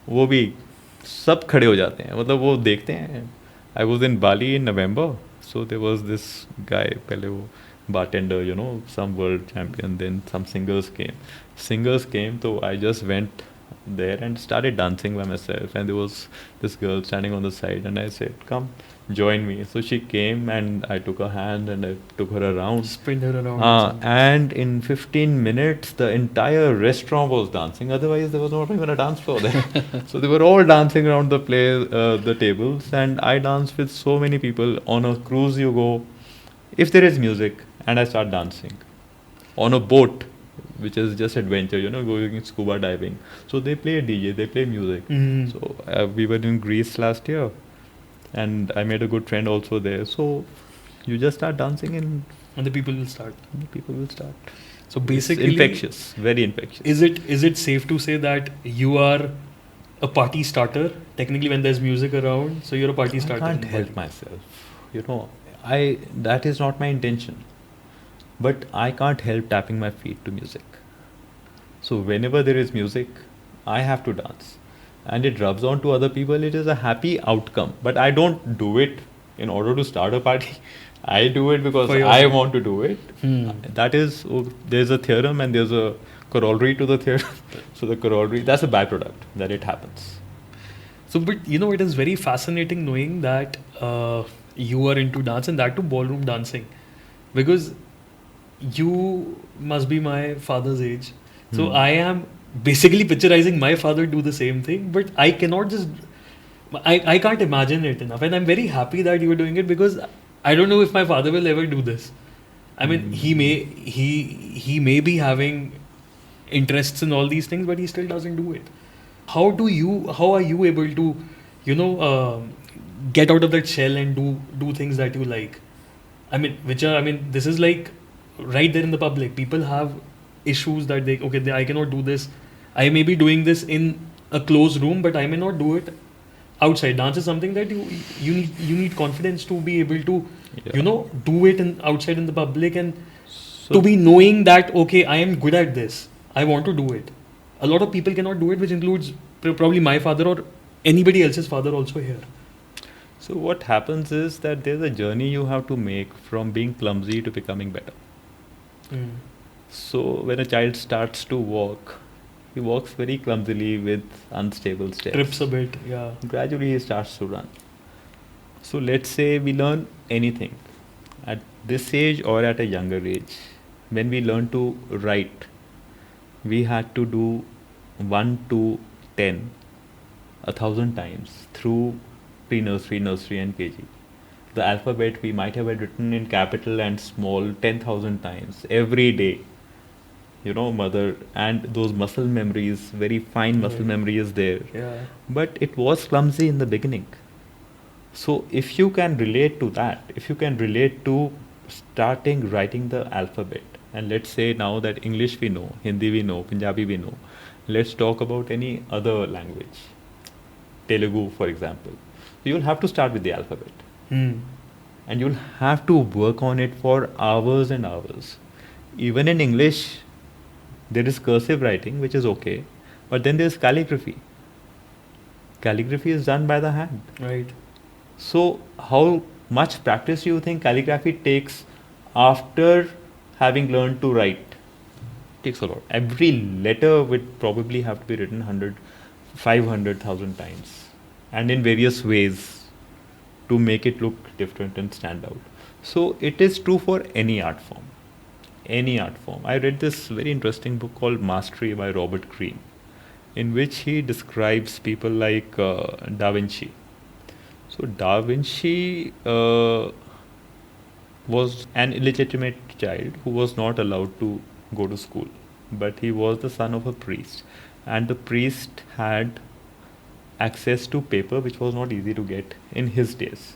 वो भी सब खड़े हो जाते हैं, मतलब वो देखते हैं. I was in Bali in November, so there was this guy, पहले वो bartender, some world champion, then some singers came, so I just went there and started dancing by myself, and there was this girl standing on the side, and I said, come join me. So she came, and I took her hand and I took her around. Spin her around. And in 15 minutes, the entire restaurant was dancing. Otherwise, there was not even a dance floor there. So they were all dancing around the tables, and I danced with so many people. On a cruise, you go, if there is music, and I start dancing. On a boat, which is just adventure, going scuba diving. So they play a DJ, they play music. Mhm. So we were in Greece last year, and I made a good friend also there. So you just start dancing, and And the people will start. people will start. So It's basically, infectious, very infectious. Is it safe to say that you are a party starter? Technically, when there's music around, so you're a party starter. I can't help myself. That is not my intention. But I can't help tapping my feet to music. So whenever there is music, I have to dance. And it rubs on to other people. It is a happy outcome. But I don't do it in order to start a party. I do it because For I yourself. want to do it. There's a theorem and there's a corollary to the theorem. So the corollary, that's a byproduct that it happens. So, but it is very fascinating knowing that you are into dance, and that too ballroom dancing, because you must be my father's age. So I am basically picturizing my father do the same thing, but I cannot just, I can't imagine it enough. And I'm very happy that you are doing it, because I don't know if my father will ever do this. I mean, he may be having interests in all these things, but he still doesn't do it. How are you able to, get out of that shell and do things that you like? I mean, this is like right there in the public. People have issues that I cannot do this. I may be doing this in a closed room, but I may not do it outside. Dance is something that you need confidence to be able to, do it outside in the public, and to be knowing that, okay, I am good at this. I want to do it. A lot of people cannot do it, which includes probably my father or anybody else's father also here. So what happens is that there's a journey you have to make from being clumsy to becoming better. So when a child starts to walk, he walks very clumsily with unstable steps. Trips a bit, yeah. Gradually he starts to run. So let's say we learn anything at this age or at a younger age. When we learn to write, we had to do 1 to 10 1,000 times through pre-nursery, nursery and KG. The alphabet we might have written in capital and small 10,000 times every day. Mother, and those muscle memories, very fine muscle memory is there. Yeah. But it was clumsy in the beginning. So if you can relate to that, if you can relate to starting writing the alphabet, and let's say now that English we know, Hindi we know, Punjabi we know, let's talk about any other language. Telugu, for example. You'll have to start with the alphabet. And you'll have to work on it for hours and hours. Even in English, there is cursive writing, which is okay, but then there's calligraphy. Calligraphy is done by the hand. Right. So how much practice do you think calligraphy takes after having learned to write? takes a lot. Every letter would probably have to be written 100, 500,000 times, and in various ways to make it look different and stand out. So it is true for any art form. Any art form. I read this very interesting book called Mastery by Robert Greene, in which he describes people like Da Vinci. So Da Vinci was an illegitimate child who was not allowed to go to school, but he was the son of a priest, and the priest had access to paper which was not easy to get in his days.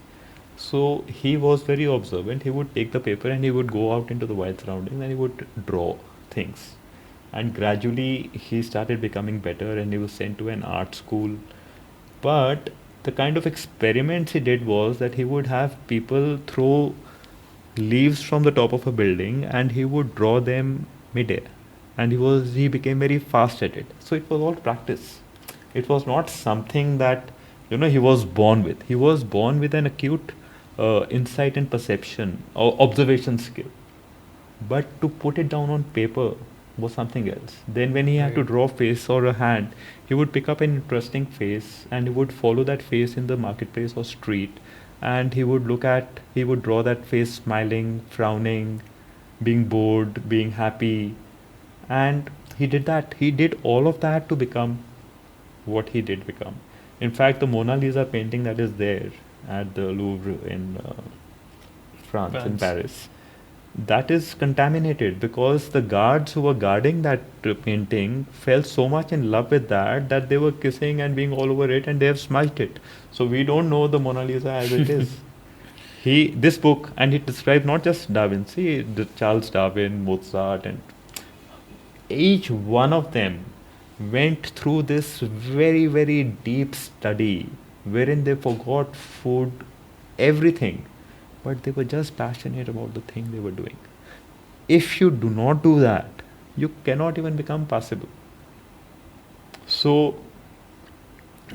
So he was very observant. He would take the paper and he would go out into the wild surroundings and he would draw things. And gradually he started becoming better and he was sent to an art school. But the kind of experiments he did was that he would have people throw leaves from the top of a building and he would draw them midair. And he became very fast at it. So it was all practice. It was not something that he was born with. He was born with an acute insight and perception or observation skill. But to put it down on paper was something else. Then when he had to draw a face or a hand, he would pick up an interesting face and he would follow that face in the marketplace or street, and he would draw that face smiling, frowning, being bored, being happy, and he did that. He did all of that to become what he did become. In fact, the Mona Lisa painting that is there at the Louvre in France, in Paris, that is contaminated because the guards who were guarding that painting fell so much in love with that they were kissing and being all over it, and they have smudged it. So we don't know the Mona Lisa as it is. This book, and it describes not just Da Vinci, Charles Darwin, Mozart, and each one of them went through this very, very deep study wherein they forgot food, everything, but they were just passionate about the thing they were doing. If you do not do that, you cannot even become passable. So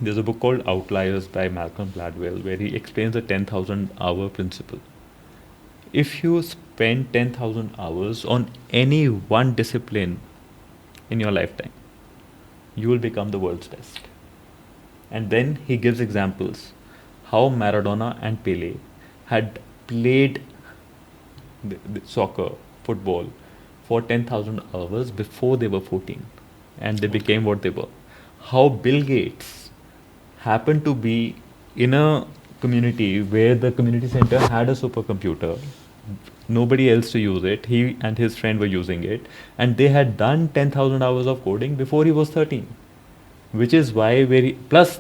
there's a book called Outliers by Malcolm Gladwell where he explains the 10,000 hour principle. If you spend 10,000 hours on any one discipline in your lifetime, you will become the world's best. And then he gives examples how Maradona and Pele had played the soccer, football for 10,000 hours before they were 14 and they became what they were. How Bill Gates happened to be in a community where the community center had a supercomputer, nobody else to use it, he and his friend were using it, and they had done 10,000 hours of coding before he was 13, which is why plus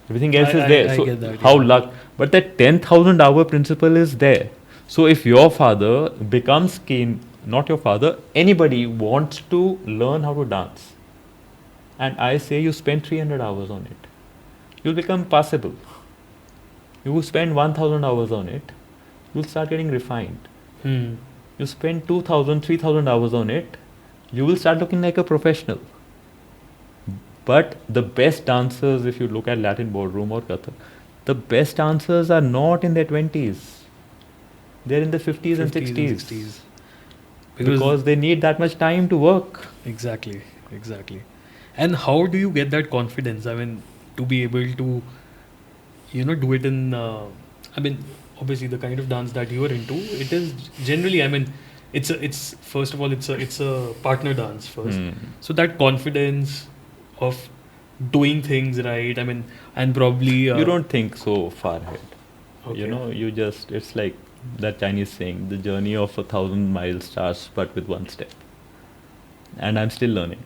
everything else is there. So get that, how luck, but that 10,000 hour principle is there. So if your father becomes keen, not your father, anybody wants to learn how to dance, and I say you spend 300 hours on it, you'll become passable. You spend 1,000 hours on it, you'll start getting refined. You spend 2,000, 3,000 hours on it, you will start looking like a professional. But the best dancers, if you look at Latin ballroom or Kathak, the best dancers are not in their 20s. They're in the 50s and 60s. Because they need that much time to work. Exactly. And how do you get that confidence? I mean, to be able to, do it in, obviously the kind of dance that you are into, it is generally, it's first of all, it's a partner dance first. So that confidence of doing things right, and probably... you don't think so far ahead. Okay. It's like that Chinese saying, the journey of 1,000 miles starts but with one step. And I'm still learning.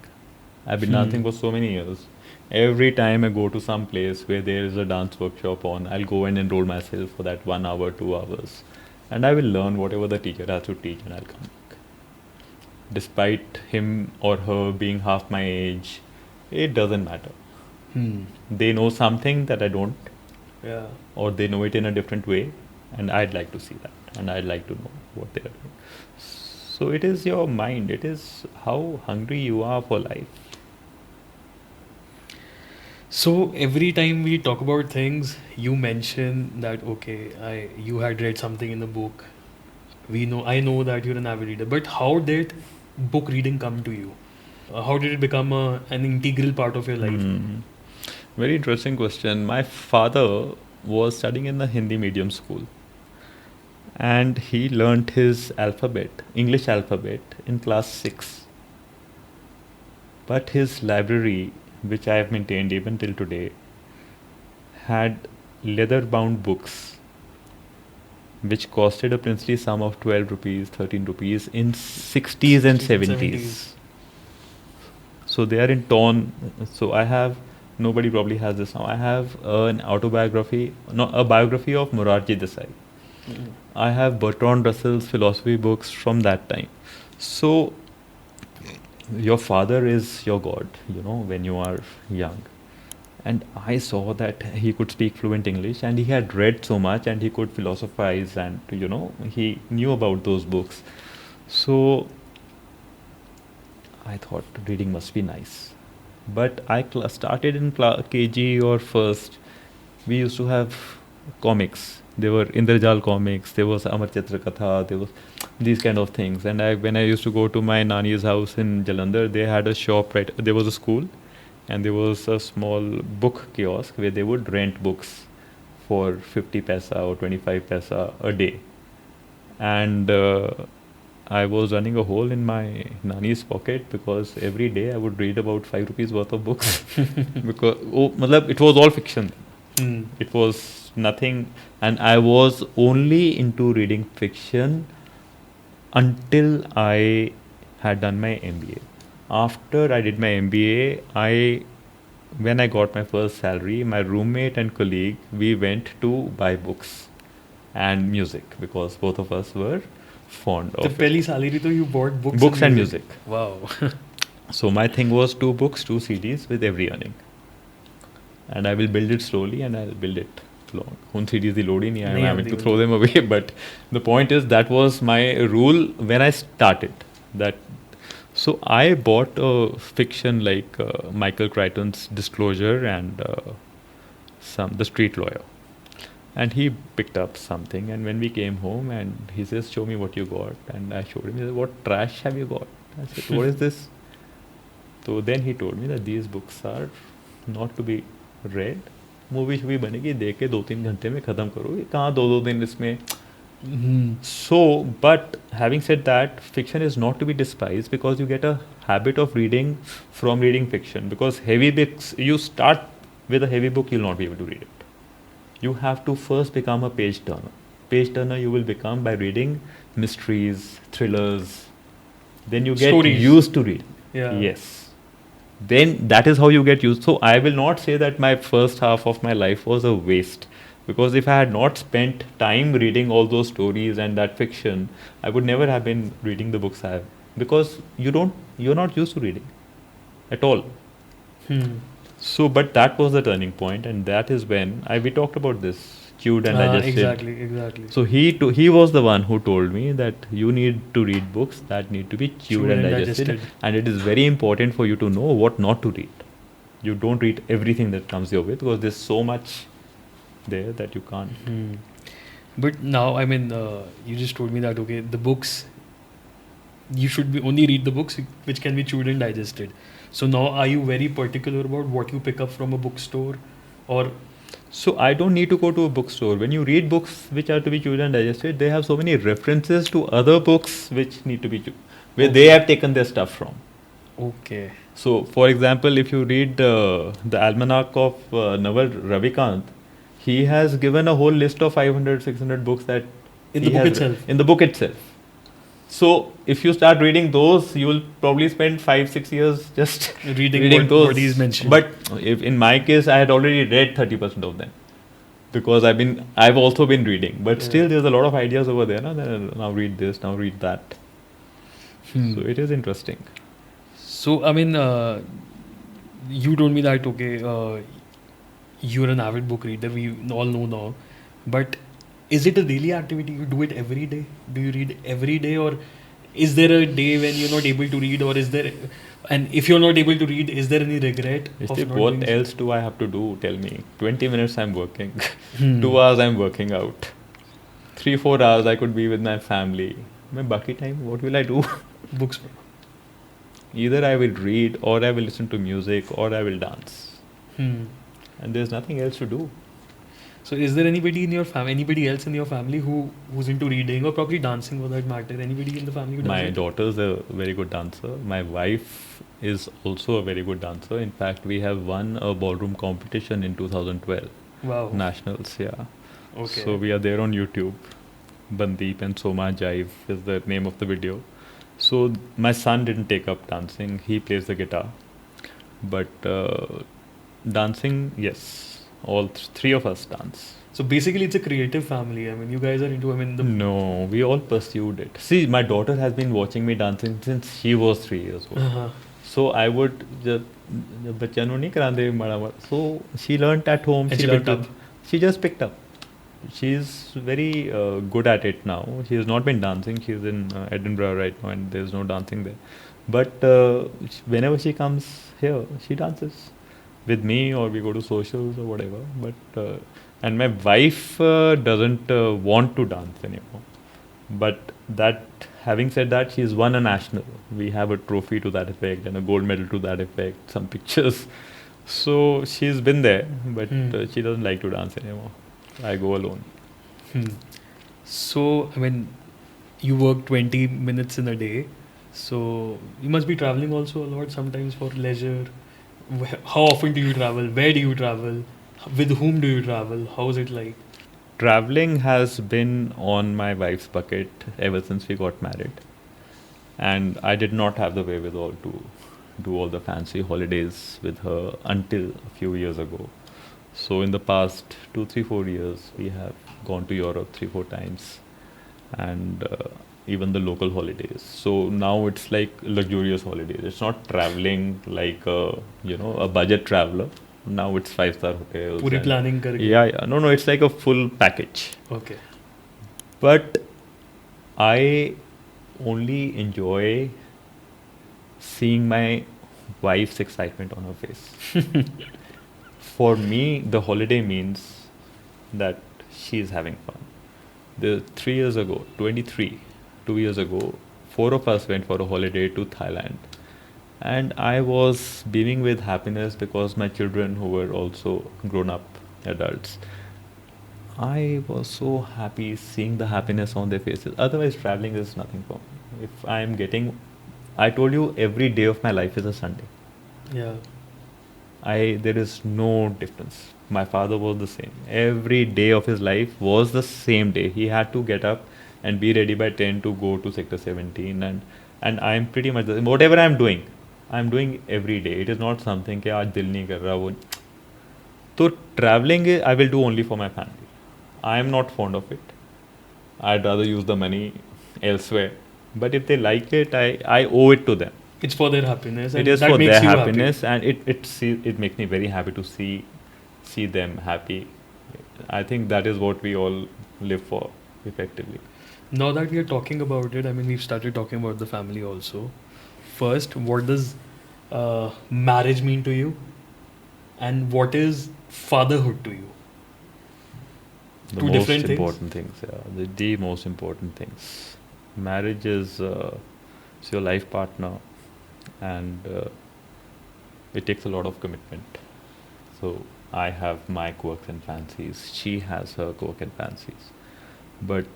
I've been dancing for so many years. Every time I go to some place where there is a dance workshop on, I'll go and enroll myself for that 1 hour, 2 hours. And I will learn whatever the teacher has to teach, and I'll come back. Despite him or her being half my age, it doesn't matter. They know something that I don't. Yeah. Or they know it in a different way, and I'd like to see that, and I'd like to know what they are doing. So it is your mind, it is how hungry you are for life. So every time we talk about things, you mention that you had read something in the book. I know that you're an avid reader, but how did book reading come to you? How did it become an integral part of your life? Very interesting question. My father was studying in the Hindi medium school, and he learnt his alphabet, English alphabet, in class 6. But his library, which I have maintained even till today, had leather bound books which costed a princely sum of 12 rupees, 13 rupees in 60s and 70s. So they are in torn. So I have, nobody probably has this now. I have an autobiography, no, a biography of Morarji Desai. I have Bertrand Russell's philosophy books from that time. So your father is your god, when you are young. And I saw that he could speak fluent English, and he had read so much, and he could philosophize, and he knew about those books. So I thought reading must be nice. But I started in KG or first. We used to have comics. There were Indrajal comics, there was Amar Chitra Katha, there was these kind of things. And when I used to go to my Nani's house in Jalandhar, they had a shop, right? There was a school, and there was a small book kiosk where they would rent books for 50 paisa or 25 paisa a day. And I was running a hole in my Nani's pocket because every day I would read about 5 rupees worth of books. Because it was all fiction. It was nothing, and I was only into reading fiction until I had done my MBA. After I did my MBA, when I got my first salary, my roommate and colleague, we went to buy books and music because both of us were fond of the pehli salary to you bought books and music. Wow. So my thing was 2 books, 2 CDs with every earning. And I will build it slowly, and I'll build it long. Un CDs the load hi nahi, I'm having to throw them away. But the point is, that was my rule when I started. So I bought a fiction like Michael Crichton's Disclosure and The Street Lawyer. And he picked up something, and when we came home, and he says, "Show me what you got." And I showed him. He said, "What trash have you got?" I said, "What is this?" So then he told me that these books are not to be read. Movie शूवी बनेगी, देख के 2-3 घंटे में ख़त्म करोगे, कहाँ 2 दिन इसमें. So, but having said that, fiction is not to be despised because you get a habit of reading from reading fiction. Because heavy books, you start with a heavy book, you'll not be able to read it. You have to first become a page turner. Page turner you will become by reading mysteries, thrillers. Then you get Stories. used to reading. Yeah. Yes. Then that is how you get used. So I will not say that my first half of my life was a waste. Because if I had not spent time reading all those stories and that fiction, I would never have been reading the books I have. Because you're not used to reading at all. So, but that was the turning point, and that is when we talked about this, chewed and digested. Exactly. So he was the one who told me that you need to read books that need to be chewed and digested, and it is very important for you to know what not to read. You don't read everything that comes your way because there's so much there that you can't. But now, I mean, you just told me that, okay, the books, you should only read the books which can be chewed and digested. So now, are you very particular about what you pick up from a bookstore, or? So I don't need to go to a bookstore. When you read books which are to be chewed and digested, they have so many references to other books which need to be chewed, where they have taken their stuff from. Okay. So, for example, if you read the Almanac of Naval Ravikant, he has given a whole list of 500, 600 books that in the book itself. So, if you start reading those, you will probably spend 5-6 years just reading those. What he's mentioned. But if in my case, I had already read 30% of them because I've also been reading. But still, there's a lot of ideas over there. Now read this, now read that. So it is interesting. So I mean, you told me that okay, you're an avid book reader. We all know now, but is it a daily activity? You do it every day? Do you read every day, or is there a day when you're not able to read, or is there? And if you're not able to read, is there any regret? What else do I have to do? Tell me. 20 minutes I'm working. 2 hours I'm working out. 3-4 hours I could be with my family. My baki time, what will I do? Books. Either I will read, or I will listen to music, or I will dance. Hmm. And there's nothing else to do. So is there anybody in your family, anybody else in your family who's into reading or probably dancing for that matter? Anybody in the family who does My it? daughter's a very good dancer. My wife is also a very good dancer. In fact, we have won a ballroom competition in 2012. Wow. Nationals, yeah. Okay. So we are there on YouTube. Bandeep and Soma Jive is the name of the video. So my son didn't take up dancing. He plays the guitar. But dancing, yes. All three of us dance. So basically, it's a creative family. I mean, you guys are into. I mean, the No, we all pursued it. See, my daughter has been watching me dancing since she was 3 years old. Uh-huh. So I would just बच्चा नु नहीं करांदे माड़ा माड़ा. So she learnt at home. And she learnt picked up. She just picked up. She's very good at it now. She has not been dancing. She's in Edinburgh right now, and there's no dancing there. But whenever she comes here, she dances with me, or we go to socials or whatever. But and my wife doesn't want to dance anymore. But that, having said that, she's won a national. We have a trophy to that effect and a gold medal to that effect, some pictures. So she's been there, but she doesn't like to dance anymore. I go alone. So, I mean, you work 20 minutes in a day. So, you must be traveling also a lot sometimes for leisure. How often do you travel? Where do you travel? With whom do you travel? How is it like? Traveling has been on my wife's bucket ever since we got married. And I did not have the wherewithal to do all the fancy holidays with her until a few years ago. So in the past 2, 3, 4 years, we have gone to Europe 3, 4 times, and even the local holidays. So now it's like luxurious holidays. It's not traveling like a budget traveler. Now it's 5-star hotels. Puri planning karke. Yeah. No, it's like a full package. Okay. But I only enjoy seeing my wife's excitement on her face. For me, the holiday means that she's having fun. 3 years ago, 2 years ago, 4 of us went for a holiday to Thailand. And I was beaming with happiness because my children, who were also grown up adults, I was so happy seeing the happiness on their faces. Otherwise, traveling is nothing for me. If I'm getting, I told you, every day of my life is a Sunday. Yeah. There is no difference. My father was the same. Every day of his life was the same day. He had to get up and be ready by 10 to go to Sector 17. And I'm pretty much the same. Whatever I'm doing every day. It is not something कि आज दिल नहीं कर रहा वो. So traveling I will do only for my family. I am not fond of it. I'd rather use the money elsewhere. But if they like it, I owe it to them. It's for their happiness. It And is that for makes their you happiness, happy. and it makes me very happy to see them happy. I think that is what we all live for, effectively. Now that we are talking about it, I mean, we've started talking about the family also. First, what does marriage mean to you? And what is fatherhood to you? The Two most different things? important things, yeah. The most important things. Marriage is it's your life partner, and it takes a lot of commitment. So I have my quirks and fancies. She has her quirks and fancies. But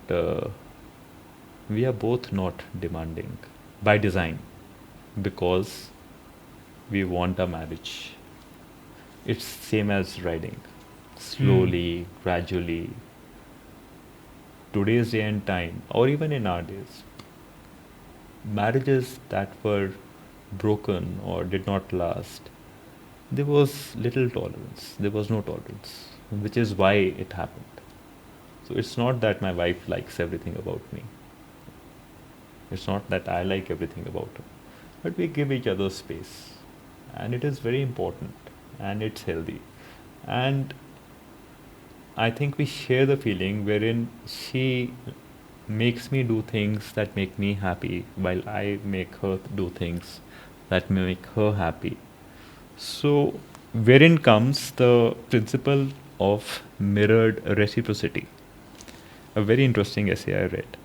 we are both not demanding by design, because we want a marriage. It's same as riding. Slowly, gradually. Today's day and time, or even in our days, marriages that were broken or did not last, there was little tolerance. There was no tolerance, which is why it happened. So it's not that my wife likes everything about me. It's not that I like everything about her. But we give each other space. And it is very important. And it's healthy. And I think we share the feeling wherein she makes me do things that make me happy, while I make her do things that make her happy. So, wherein comes the principle of mirrored reciprocity. A very interesting essay I read.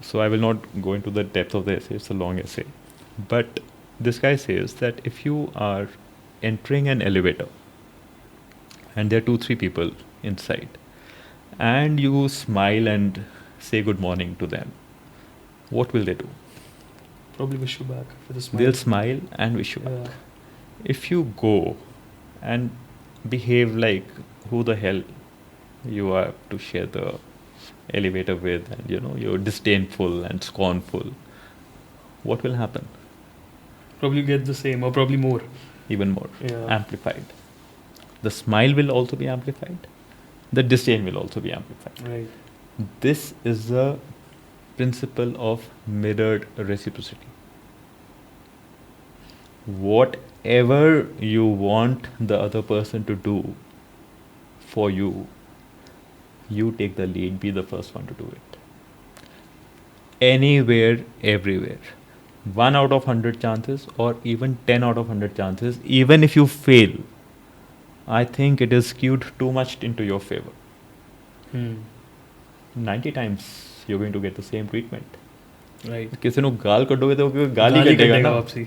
So I will not go into the depth of the essay, it's a long essay. But this guy says that if you are entering an elevator and there are 2-3 people inside, and you smile and say good morning to them, what will they do? Probably wish you back with a smile. They'll smile and wish you Yeah. back. If you go and behave like who the hell you are to share the elevator with, and you're disdainful and scornful, what will happen? Probably get the same or probably more. Even more. Yeah. Amplified. The smile will also be amplified. The disdain will also be amplified. Right. This is the principle of mirrored reciprocity. Whatever you want the other person to do for you, you take the lead, be the first one to do it. Anywhere, everywhere. 1 out of 100 chances, or even 10 out of 100 chances, even if you fail, I think it is skewed too much into your favor. 90 times you're going to get the same treatment. Right. किसी ਨੂੰ गाल ਕੱਢੋਗੇ तो वो गाल ही ਕੱਢेगा ना. वापसी.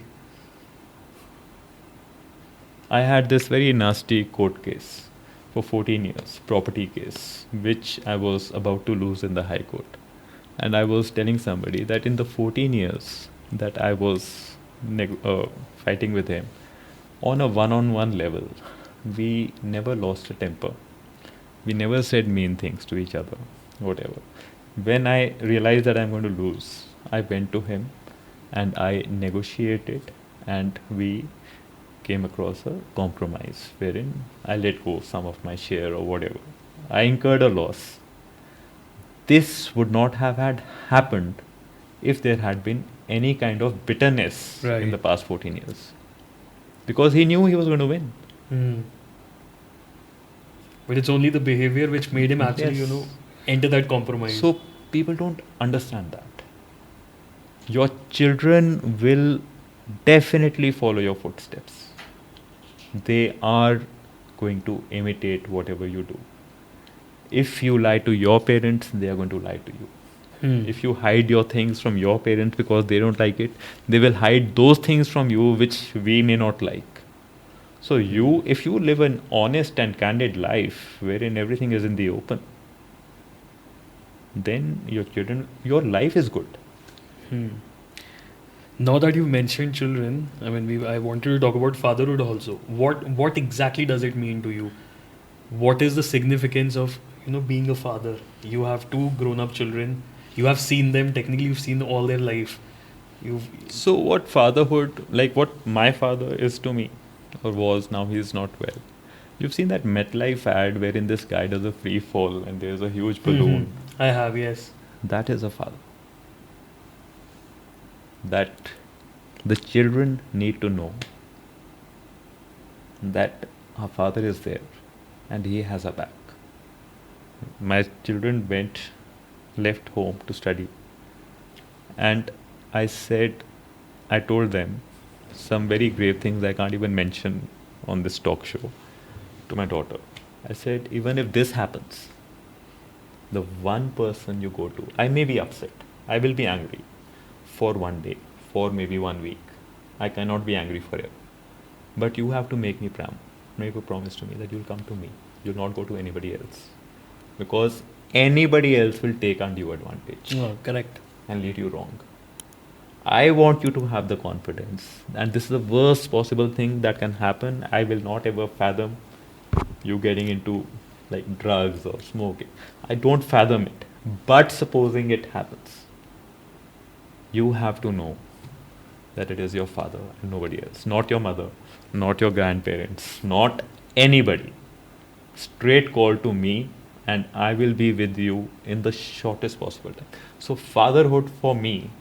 I had this very nasty court case for 14 years, property case, which I was about to lose in the High Court. And I was telling somebody that in the 14 years that I was fighting with him, on a one-on-one level, we never lost a temper. We never said mean things to each other, whatever. When I realized that I'm going to lose, I went to him and I negotiated, and we came across a compromise wherein I let go some of my share or whatever. I incurred a loss. This would not have had happened if there had been any kind of bitterness in the past 14 years. Because he knew he was going to win. But it's only the behavior which made him actually, enter that compromise. So people don't understand that. Your children will definitely follow your footsteps. They are going to imitate whatever you do. If you lie to your parents, they are going to lie to you. If you hide your things from your parents because they don't like it, they will hide those things from you which we may not like. So if you live an honest and candid life wherein everything is in the open, then your life is good. Now that you've mentioned children, I wanted to talk about fatherhood also. What exactly does it mean to you? What is the significance of being a father? You have 2 grown-up children. You have seen them. Technically, you've seen all their life. So what fatherhood, like what my father is to me, or was, now he's not well. You've seen that MetLife ad wherein this guy does a free fall and there's a huge balloon. I have, yes. That is a father. That the children need to know that our father is there and he has our back. My children left home to study, and I told them some very grave things I can't even mention on this talk show to my daughter. I said, even if this happens, the one person you go to, I may be upset, I will be angry for one day, for maybe 1 week. I cannot be angry forever. But you have to make a promise to me that you'll come to me. You'll not go to anybody else. Because anybody else will take undue advantage. Oh, correct. And lead you wrong. I want you to have the confidence. And this is the worst possible thing that can happen. I will not ever fathom you getting into like drugs or smoking. I don't fathom it. But supposing it happens, you have to know that it is your father and nobody else. Not your mother, not your grandparents, not anybody. Straight call to me and I will be with you in the shortest possible time. So fatherhood for me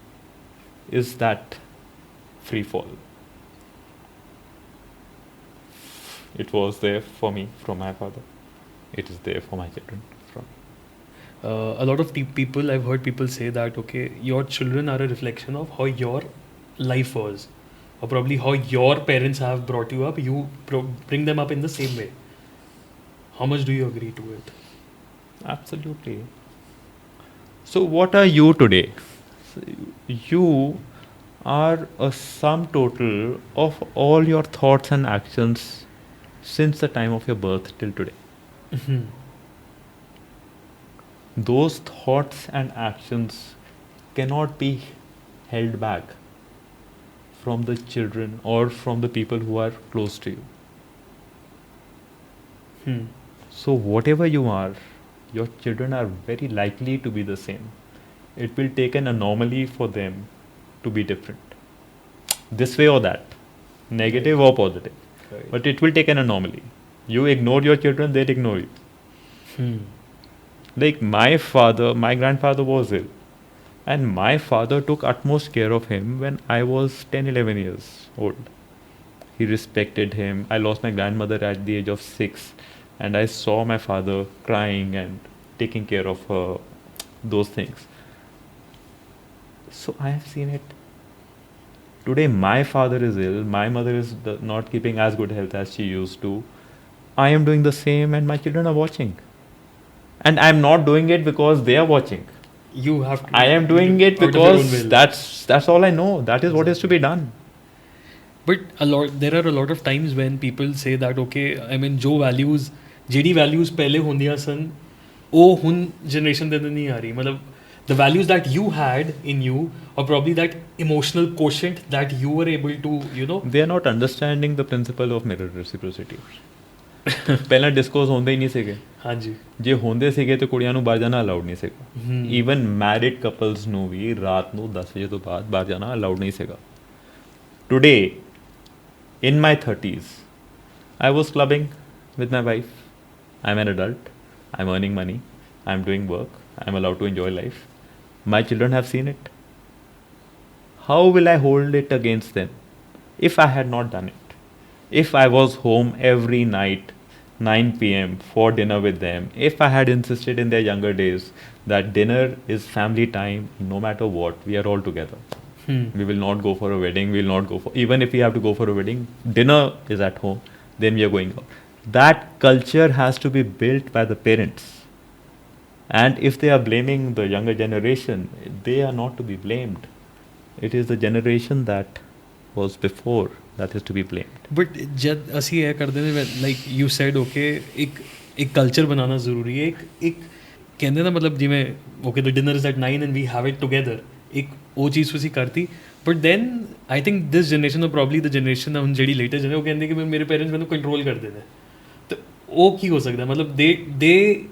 is that free fall. It was there for me from my father. It is there for my children from me. A lot of people, I've heard people say that, okay, your children are a reflection of how your life was, or probably how your parents have brought you up. You bring them up in the same way. How much do you agree to it? Absolutely. So what are you today? You are a sum total of all your thoughts and actions since the time of your birth till today. Mhm. Those thoughts and actions cannot be held back from the children or from the people who are close to you. Hmm. So, whatever you are, your children are very likely to be the same. It will take an anomaly for them to be different, this way or that, negative or positive. Right. But it will take an anomaly. You ignore your children, they'll ignore you. Hmm. Like my grandfather was ill, and my father took utmost care of him when I was 10, 11 years old. He respected him. I lost my grandmother at the age of 6, and I saw my father crying and taking care of her, those things. So I have seen it. Today, my father is ill. My mother is not keeping as good health as she used to. I am doing the same, and my children are watching. And I'm not doing it because they are watching. You have to. I am doing it out of your own because will. that's all I know. That is what is to be done. But there are a lot of times when people say that okay, I mean, जो values, ਜਿਹੜੀ values पहले होंदियां सन, ਉਹ ਹੁਣ generation ਦੇ ਅੰਦਰ ਨਹੀਂ ਆ ਰਹੀ. ਮਤਲਬ the values that you had in you, or probably that emotional quotient that you were able to, you know. They are not understanding the principle of mirror reciprocity. ਪਹਿਲਾਂ ਡਿਸਕੋਸ ਹੁੰਦੇ ਹੀ ਨਹੀਂ ਸੀਗੇ. ਹਾਂਜੀ. ਜੇ ਹੁੰਦੇ ਸੀਗੇ ਤੇ ਕੁੜੀਆਂ ਨੂੰ ਬਾਹਰ ਜਾਣਾ ਅਲਾਉਡ ਨਹੀਂ ਸੀਗਾ. ਈਵਨ ਮੈਰਿਡ ਕਪਲਸ ਨੂੰ ਵੀ ਰਾਤ ਨੂੰ 10 ਵਜੇ ਤੋਂ ਬਾਅਦ ਬਾਹਰ ਜਾਣਾ ਅਲਾਉਡ ਨਹੀਂ ਸੀਗਾ. Today in my 30s, I was clubbing with my wife. I'm an adult. I'm earning money. I'm doing work. I'm allowed to enjoy life. My children have seen it. How will I hold it against them if I had not done it? If I was home every night, 9 p.m. for dinner with them, if I had insisted in their younger days that dinner is family time, no matter what, we are all together. We will not go for a wedding. We will not go for, even if we have to go for a wedding, dinner is at home, then we are going out. That culture has to be built by the parents. And if they are blaming the younger generation, they are not to be blamed. It is the generation that was before that is to be blamed. But जब ਅਸੀਂ ਇਹ ਕਰਦੇ ਨੇ, like you said, okay, ਇੱਕ culture ਬਣਾਉਣਾ ਜ਼ਰੂਰੀ ਹੈ. ਇੱਕ ਕਹਿੰਦੇ ਨਾ, ਮਤਲਬ ਜਿਵੇਂ okay, the dinner is at 9 and we have it together. ਇੱਕ ਉਹ ਚੀਜ਼ ਤੁਸੀਂ ਕਰਤੀ. But then I think this generation or probably the generation ਹੁਣ ਜਿਹੜੀ ਲੇਟੈਸਟ ਜਨਰੇਸ਼ਨ, ਉਹ ਕਹਿੰਦੇ ਕਿ ਮੇਰੇ ਪੇਰੈਂਟਸ ਮੈਨੂੰ ਕੰਟਰੋਲ ਕਰਦੇ ਨੇ. ਤਾਂ ਉਹ ਕੀ ਹੋ ਸਕਦਾ? ਮਤਲਬ ਦੇ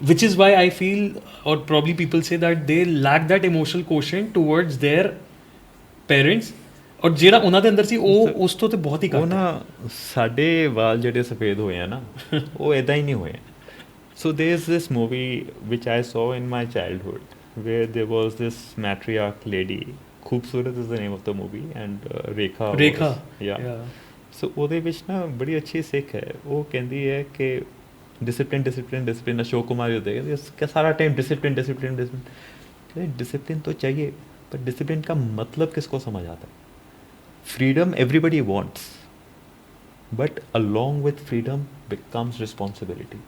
which is why I feel, or probably people say that they lack that emotional quotient towards their parents. ਔਰ ਜਿਹੜਾ ਉਹਨਾਂ ਦੇ ਅੰਦਰ ਸੀ ਉਹ ਉਸ ਤੋਂ ਤੇ ਬਹੁਤ ਹੀ ਘੱਟ ਹੈ. ਉਹ ਨਾ ਸਾਡੇ ਵਾਲ ਜਿਹੜੇ ਸਫੇਦ ਹੋਏ ਆ ਨਾ, ਉਹ ਇਦਾਂ ਹੀ ਨਹੀਂ ਹੋਏ. So there's this movie which I saw in my childhood where there was this matriarch lady. Khoobsurat is the name of the movie, and Rekha. Yeah. So ਉਹਦੇ ਵਿੱਚ ਨਾ ਬੜੀ ਅੱਛੀ ਸਿੱਖ ਹੈ. ਉਹ ਕਹਿੰਦੀ ਹੈ ਕਿ डिसिप्लिन. अशोक कुमार होते हैं इसका सारा टाइम डिसिप्लिन तो चाहिए, पर डिसिप्लिन का मतलब किसको समझ आता है? Freedom everybody wants, but along with freedom becomes responsibility.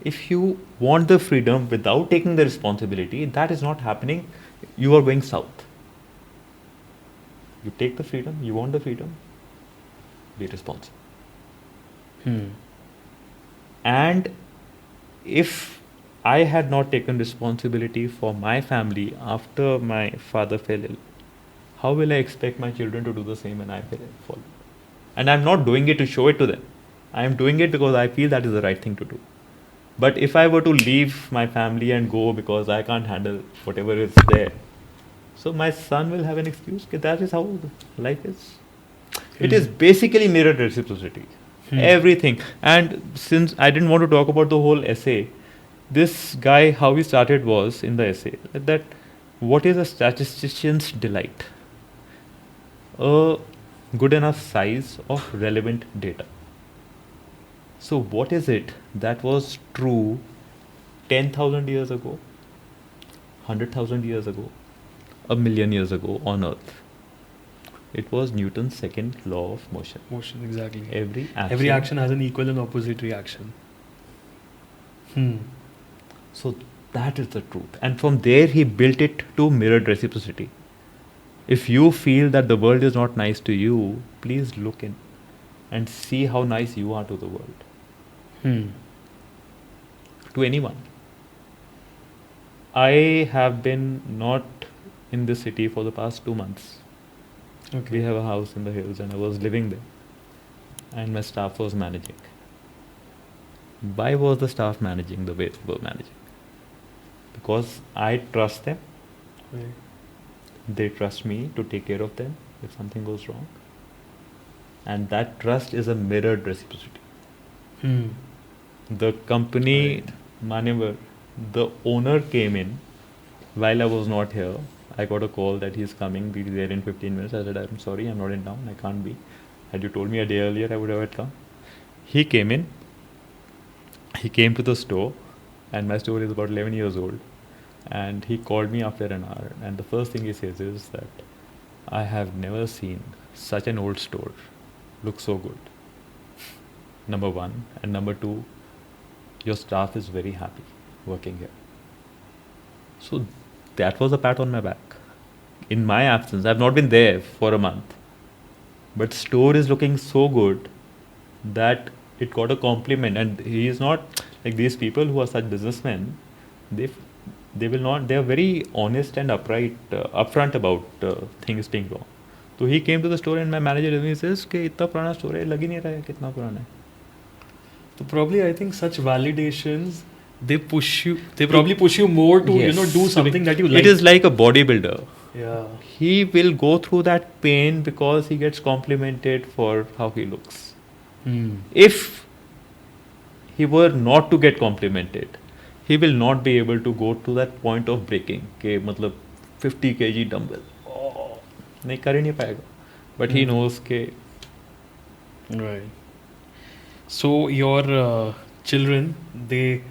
If you want the freedom without taking the responsibility, that is not happening. You are going south. You take the freedom, you want the freedom, be responsible. And if I had not taken responsibility for my family after my father fell ill, how will I expect my children to do the same when I fall? And I'm not doing it to show it to them. I am doing it because I feel that is the right thing to do. But if I were to leave my family and go because I can't handle whatever is there, so my son will have an excuse that that is how life is. It is basically mirror reciprocity. Everything. And since I didn't want to talk about the whole essay, this guy, how he started was in the essay that what is a statistician's delight? A good enough size of relevant data. So what is it that was true 10,000 years ago, 100,000 years ago, a million years ago on Earth? It was Newton's second law of motion. Motion, exactly. Every action has an equal and opposite reaction. So that is the truth. And from there he built it to mirrored reciprocity. If you feel that the world is not nice to you, please look in and see how nice you are to the world, to anyone. I have been not in this city for the past 2 months. Okay. We have a house in the hills and I was living there and my staff was managing. Why was the staff managing the way they were managing? Because I trust them. Right. They trust me to take care of them if something goes wrong. And that trust is a mirrored reciprocity. The company, Manevar, the owner came in while I was not here. I got a call that he's coming, be there in 15 minutes. I said, I'm sorry, I'm not in town, I can't be. Had you told me a day earlier, I would have come. He came in, he came to the store, and my store is about 11 years old. And he called me after an hour, and the first thing he says is that I have never seen such an old store look so good. Number one. And number two, your staff is very happy working here. So that was a pat on my back. In my absence, I've not been there for a month, but store is looking so good that it got a compliment. And he is not like these people who are such businessmen. They will not. They are very honest and upfront about things being wrong. So he came to the store and my manager and he says कि इतना पुराना store है, लग ही नहीं रहा है कितना पुराना है. So probably I think such validations, they probably push you more to Yes. do something that you like. It is like a bodybuilder. Yeah. He will go through that pain because he gets complimented for how he looks. If he were not to get complimented, he will not be able to go to that point of breaking. के मतलब 50 kg dumbbell. नहीं कर ही नहीं पाएगा. But he knows के. Right. So your children, they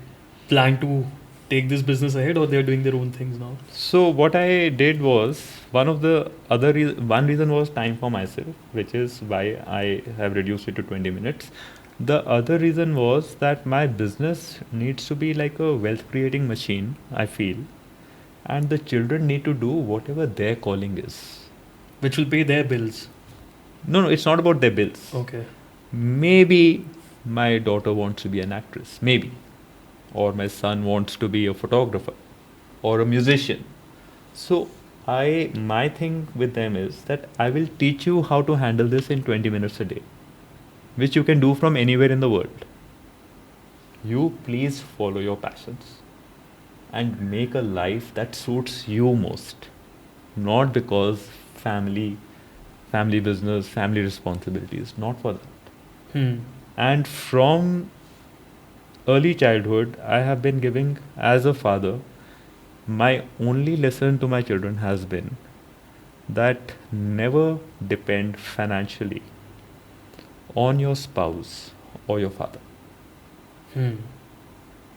plan to take this business ahead, or they're doing their own things now? So what I did was one reason was time for myself, which is why I have reduced it to 20 minutes. The other reason was that my business needs to be like a wealth creating machine, I feel, and the children need to do whatever their calling is. Which will pay their bills. No, it's not about their bills. Okay. Maybe my daughter wants to be an actress, maybe, or my son wants to be a photographer or a musician. So my thing with them is that I will teach you how to handle this in 20 minutes a day, which you can do from anywhere in the world. You please follow your passions and make a life that suits you most, not because family business, family responsibilities, not for that. And from early childhood, I have been giving, as a father, my only lesson to my children has been that never depend financially on your spouse or your father.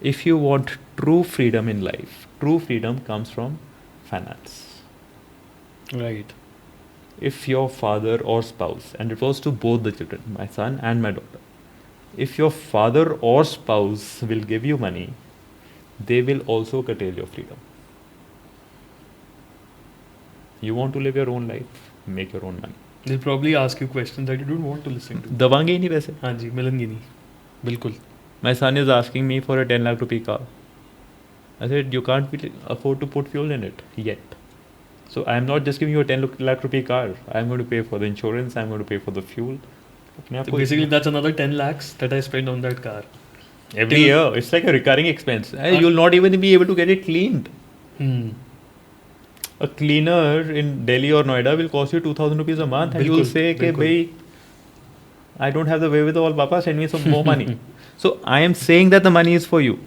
If you want true freedom in life, true freedom comes from finance. Right. If your father or spouse, and it was to both the children, my son and my daughter, if your father or spouse will give you money, they will also curtail your freedom. You want to live your own life, make your own money. They'll probably ask you questions that you don't want to listen to. दवांगे ही नहीं वैसे. हाँ जी, मिलेंगे नहीं. बिल्कुल. My son is asking me for a 10 lakh rupee car. I said, you can't afford to put fuel in it yet. So I'm not just giving you a 10 lakh rupee car. I'm going to pay for the insurance, I'm going to pay for the fuel. So basically that's another 10 lakhs that I spend on that car. Every year. It's like a recurring expense. You'll not even be able to get it cleaned. A cleaner in Delhi or Noida will cost you 2,000 rupees a month, and you'll say, "Bhai, I don't have the wherewithal, Papa, send me some more money." So I am saying that the money is for you,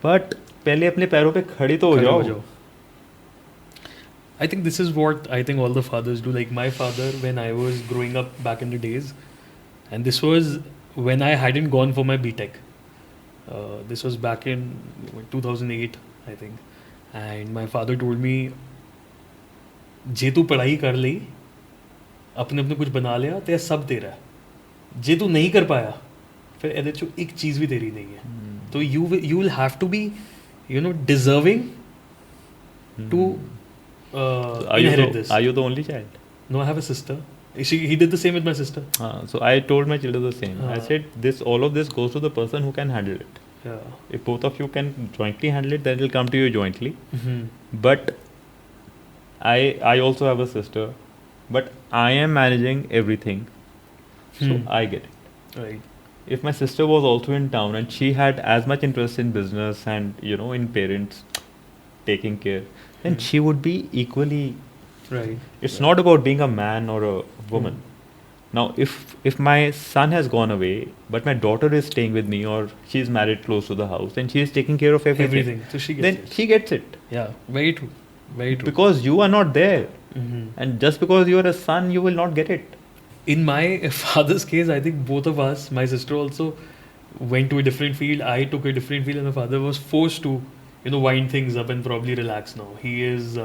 but पहले अपने पैरों पे खड़ी तो हो जाओ. I think this is what I think all the fathers do. Like my father, when I was growing up back in the days, and this was when I hadn't gone for my B.Tech. This was back in 2008, I think. And my father told me, जे तू पढ़ाई कर ली, अपने अपने कुछ बना लिया, तेरा सब दे रहा है. जे तू नहीं कर पाया, फिर ਇਹਦੇ ਚੋਂ ਇੱਕ ਚੀਜ਼ ਵੀ ਤੇਰੀ ਨਹੀਂ ਹੈ. तो you will have to be, deserving to inherit this. Are you the only child? No, I have a sister. He did the same with my sister. So I told my children the same. I Ah. said all of this goes to the person who can handle it. Yeah. If both of you can jointly handle it, then it will come to you jointly. Mm-hmm. But I also have a sister, but I am managing everything, so I get it. Right. If my sister was also in town and she had as much interest in business and in parents taking care, then she would be equally. Right. It's not about being a man or a woman. Now, if my son has gone away, but my daughter is staying with me, or she's married close to the house, and she is taking care of everything. So she gets Then it. she gets it. Yeah. Very true. Very true. Because you are not there. Mm-hmm. And just because you are a son, you will not get it. In my father's case, I think both of us, my sister also went to a different field. I took a different field, and my father was forced to, wind things up and probably relax now. He is.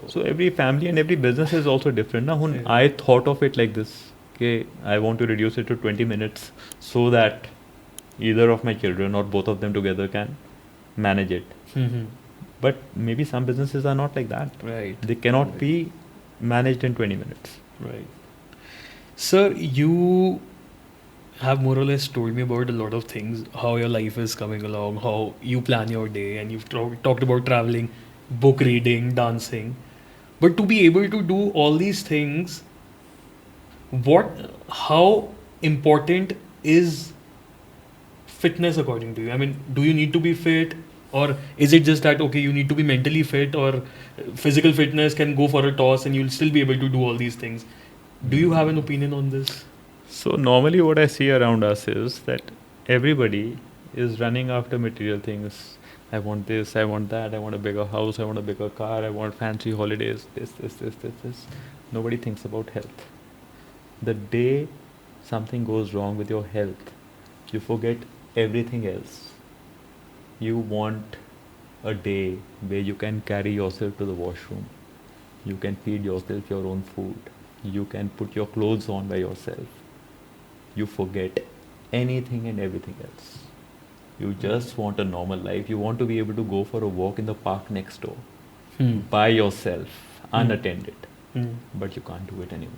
So every family and every business is also different. Now, Yeah. I thought of it like this. Okay, I want to reduce it to 20 minutes so that either of my children or both of them together can manage it. Mm-hmm. But maybe some businesses are not like that. Right. They cannot be managed in 20 minutes. Right. Sir, you have more or less told me about a lot of things, how your life is coming along, how you plan your day, and you've talked about traveling, book reading, dancing. But to be able to do all these things, how important is fitness according to you? I mean, do you need to be fit, or is it just that okay, you need to be mentally fit, or physical fitness can go for a toss and you'll still be able to do all these things? Do you have an opinion on this? So normally what I see around us is that everybody is running after material things. I want this, I want that, I want a bigger house, I want a bigger car, I want fancy holidays, this. Nobody thinks about health. The day something goes wrong with your health, you forget everything else. You want a day where you can carry yourself to the washroom. You can feed yourself your own food. You can put your clothes on by yourself. You forget anything and everything else. You just want a normal life. You want to be able to go for a walk in the park next door by yourself, unattended. But you can't do it anymore.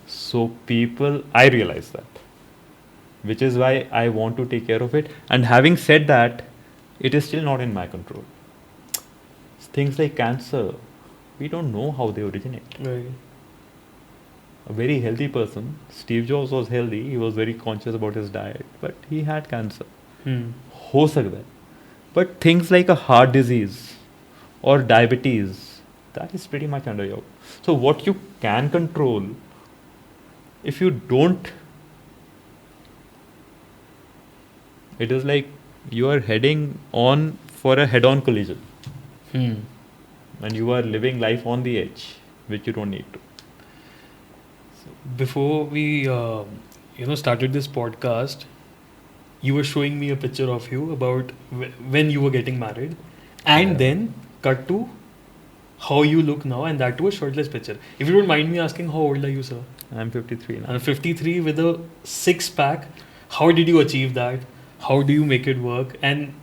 So I realize that, which is why I want to take care of it. And having said that, it is still not in my control. Things like cancer, we don't know how they originate. Right. A very healthy person, Steve Jobs was healthy, he was very conscious about his diet, but he had cancer. हो सकता है. But things like a heart disease or diabetes, that is pretty much under your. So what you can control, if you don't, it is like you are heading on for a head-on collision. And you are living life on the edge, which you don't need to. Before we started this podcast, you were showing me a picture of you about when you were getting married, and then cut to how you look now, and that too a shirtless picture. If you don't mind me asking, how old are you, sir? I'm 53 now. I'm 53 with a six-pack. How did you achieve that? How do you make it work? And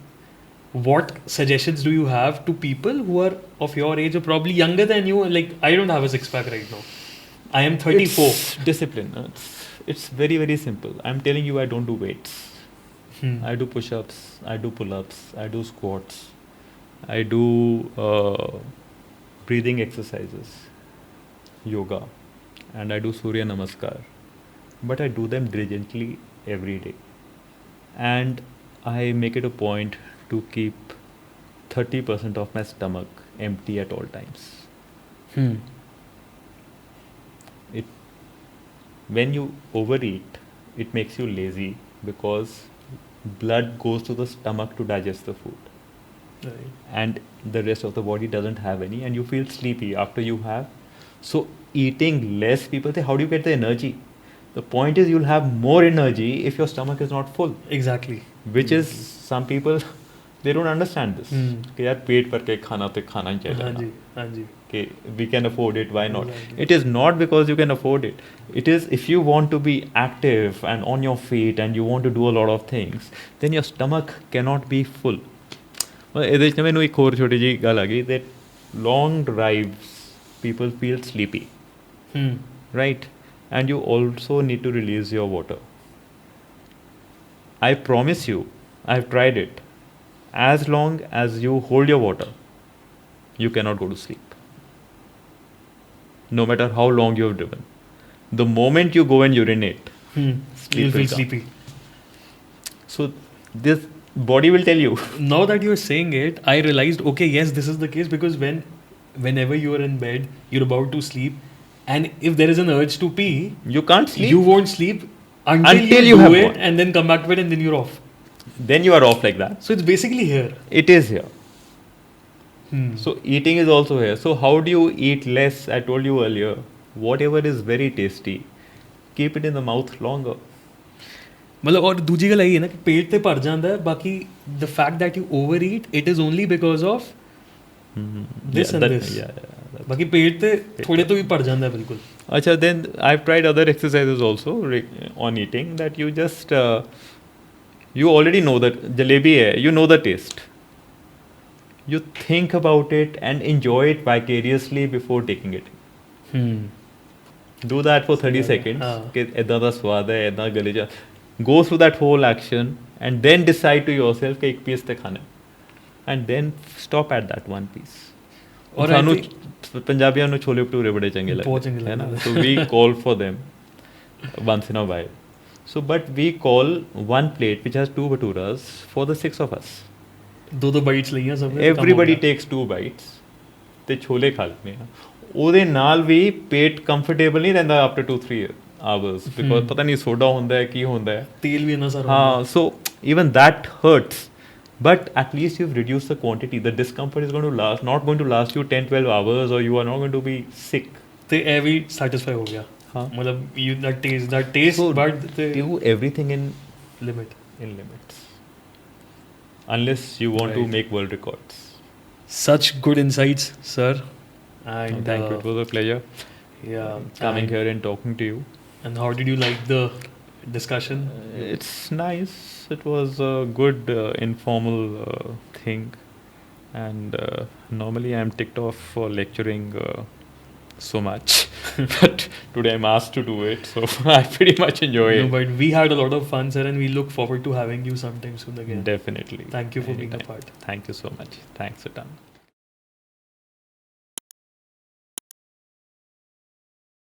what suggestions do you have to people who are of your age or probably younger than you? Like, I don't have a six-pack right now. I am 34. It's discipline. It's very, very simple. I'm telling you, I don't do weights. I do push-ups, I do pull-ups, I do squats, I do breathing exercises, yoga, and I do Surya Namaskar. But I do them diligently every day. And I make it a point to keep 30% of my stomach empty at all times. When you overeat, it makes you lazy because blood goes to the stomach to digest the food. Right. And the rest of the body doesn't have any, and you feel sleepy after you have. So eating less, people say, how do you get the energy? The point is, you'll have more energy if your stomach is not full. Exactly. Which is, some people, they don't understand this. कि यार पेट भर के खाना तो खाना ही चाहिए. हाँ जी. Okay, we can afford it, why not? Exactly. It is not because you can afford it. It is if you want to be active and on your feet and you want to do a lot of things, then your stomach cannot be full. ਇਹਦੇ ਵਿੱਚ ਮੈਨੂੰ ਇੱਕ ਹੋਰ ਛੋਟੀ ਜਿਹੀ ਗੱਲ ਆ ਗਈ that long drives, people feel sleepy, right? And you also need to release your water. I promise you, I've tried it. As long as you hold your water, you cannot go to sleep. No matter how long you have driven. The moment you go and urinate, You'll feel will come. sleepy. So this body will tell you. Now that you're saying it, I realized, okay, yes, this is the case, because whenever you are in bed, you're about to sleep, and if there is an urge to pee, You can't sleep. you won't sleep until you do have it, one. and then come back to it, and then you're off. Then you are off like that. So it's basically here. It is here. So eating is also here. So how do you eat less? I told you earlier, whatever is very tasty, keep it in the mouth longer. मतलब और दूसरी गल है ना कि पेट ते भर जाता है, बाकी the fact that you overeat, it is only because of this and this. बाकी पेट ते थोड़े तो भी भर जाता है बिल्कुल. Acha, then I've tried other exercises also on eating, that you just you already know that jalebi hai, you know the taste. You think about it and enjoy it vicariously before taking it. Do that for 30 seconds. कि ऐदा दा स्वाद है, ऐदा गले जा. Go through that whole action and then decide to yourself कि एक piece ते खाना है. And then stop at that one piece. और ਸਾਨੂੰ पंजाबियों ਨੂੰ छोले भटूरे बड़े चंगे लगते हैं ना, so we call for them once in a while. So but we call one plate which has 2 bhaturas for the 6 of us. दो bites ਲਈਆਂ ਸਭ ਨੇ. Everybody takes 2 bites ਤੇ ਛੋਲੇ ਖਾ ਲੈਂਦੇ ਆ. ਉਹਦੇ ਨਾਲ ਵੀ ਪੇਟ ਕੰਫਰਟੇਬਲ ਨਹੀਂ ਰਹਿੰਦਾ after 2-3 hours because ਪਤਾ ਨਹੀਂ ਸੋਡਾ ਹੁੰਦਾ ਹੈ ਕੀ ਹੁੰਦਾ ਹੈ, ਤੇਲ ਵੀ ਇੰਨਾ ਸਾਰਾ ਹਾਂ. So even that hurts, but at least you've reduced the quantity. The discomfort is going to not going to last you 10-12 hours, or you are not going to be sick. ਤੇ ਇਹ ਵੀ satisfy ਹੋ ਗਿਆ. ਹਾਂ, ਮਤਲਬ you that taste so but do everything in limits unless you want to make world records. Such good insights, sir. And thank you. It was a pleasure coming here and talking to you. And how did you like the discussion? It's nice. It was a good informal thing, and normally I'm ticked off for lecturing so much, but today I'm asked to do it, so I pretty much enjoy it. No, but we had a lot of fun, sir, and we look forward to having you sometime soon again. Definitely. Thank you for being a part. Thank you so much. Thanks a ton.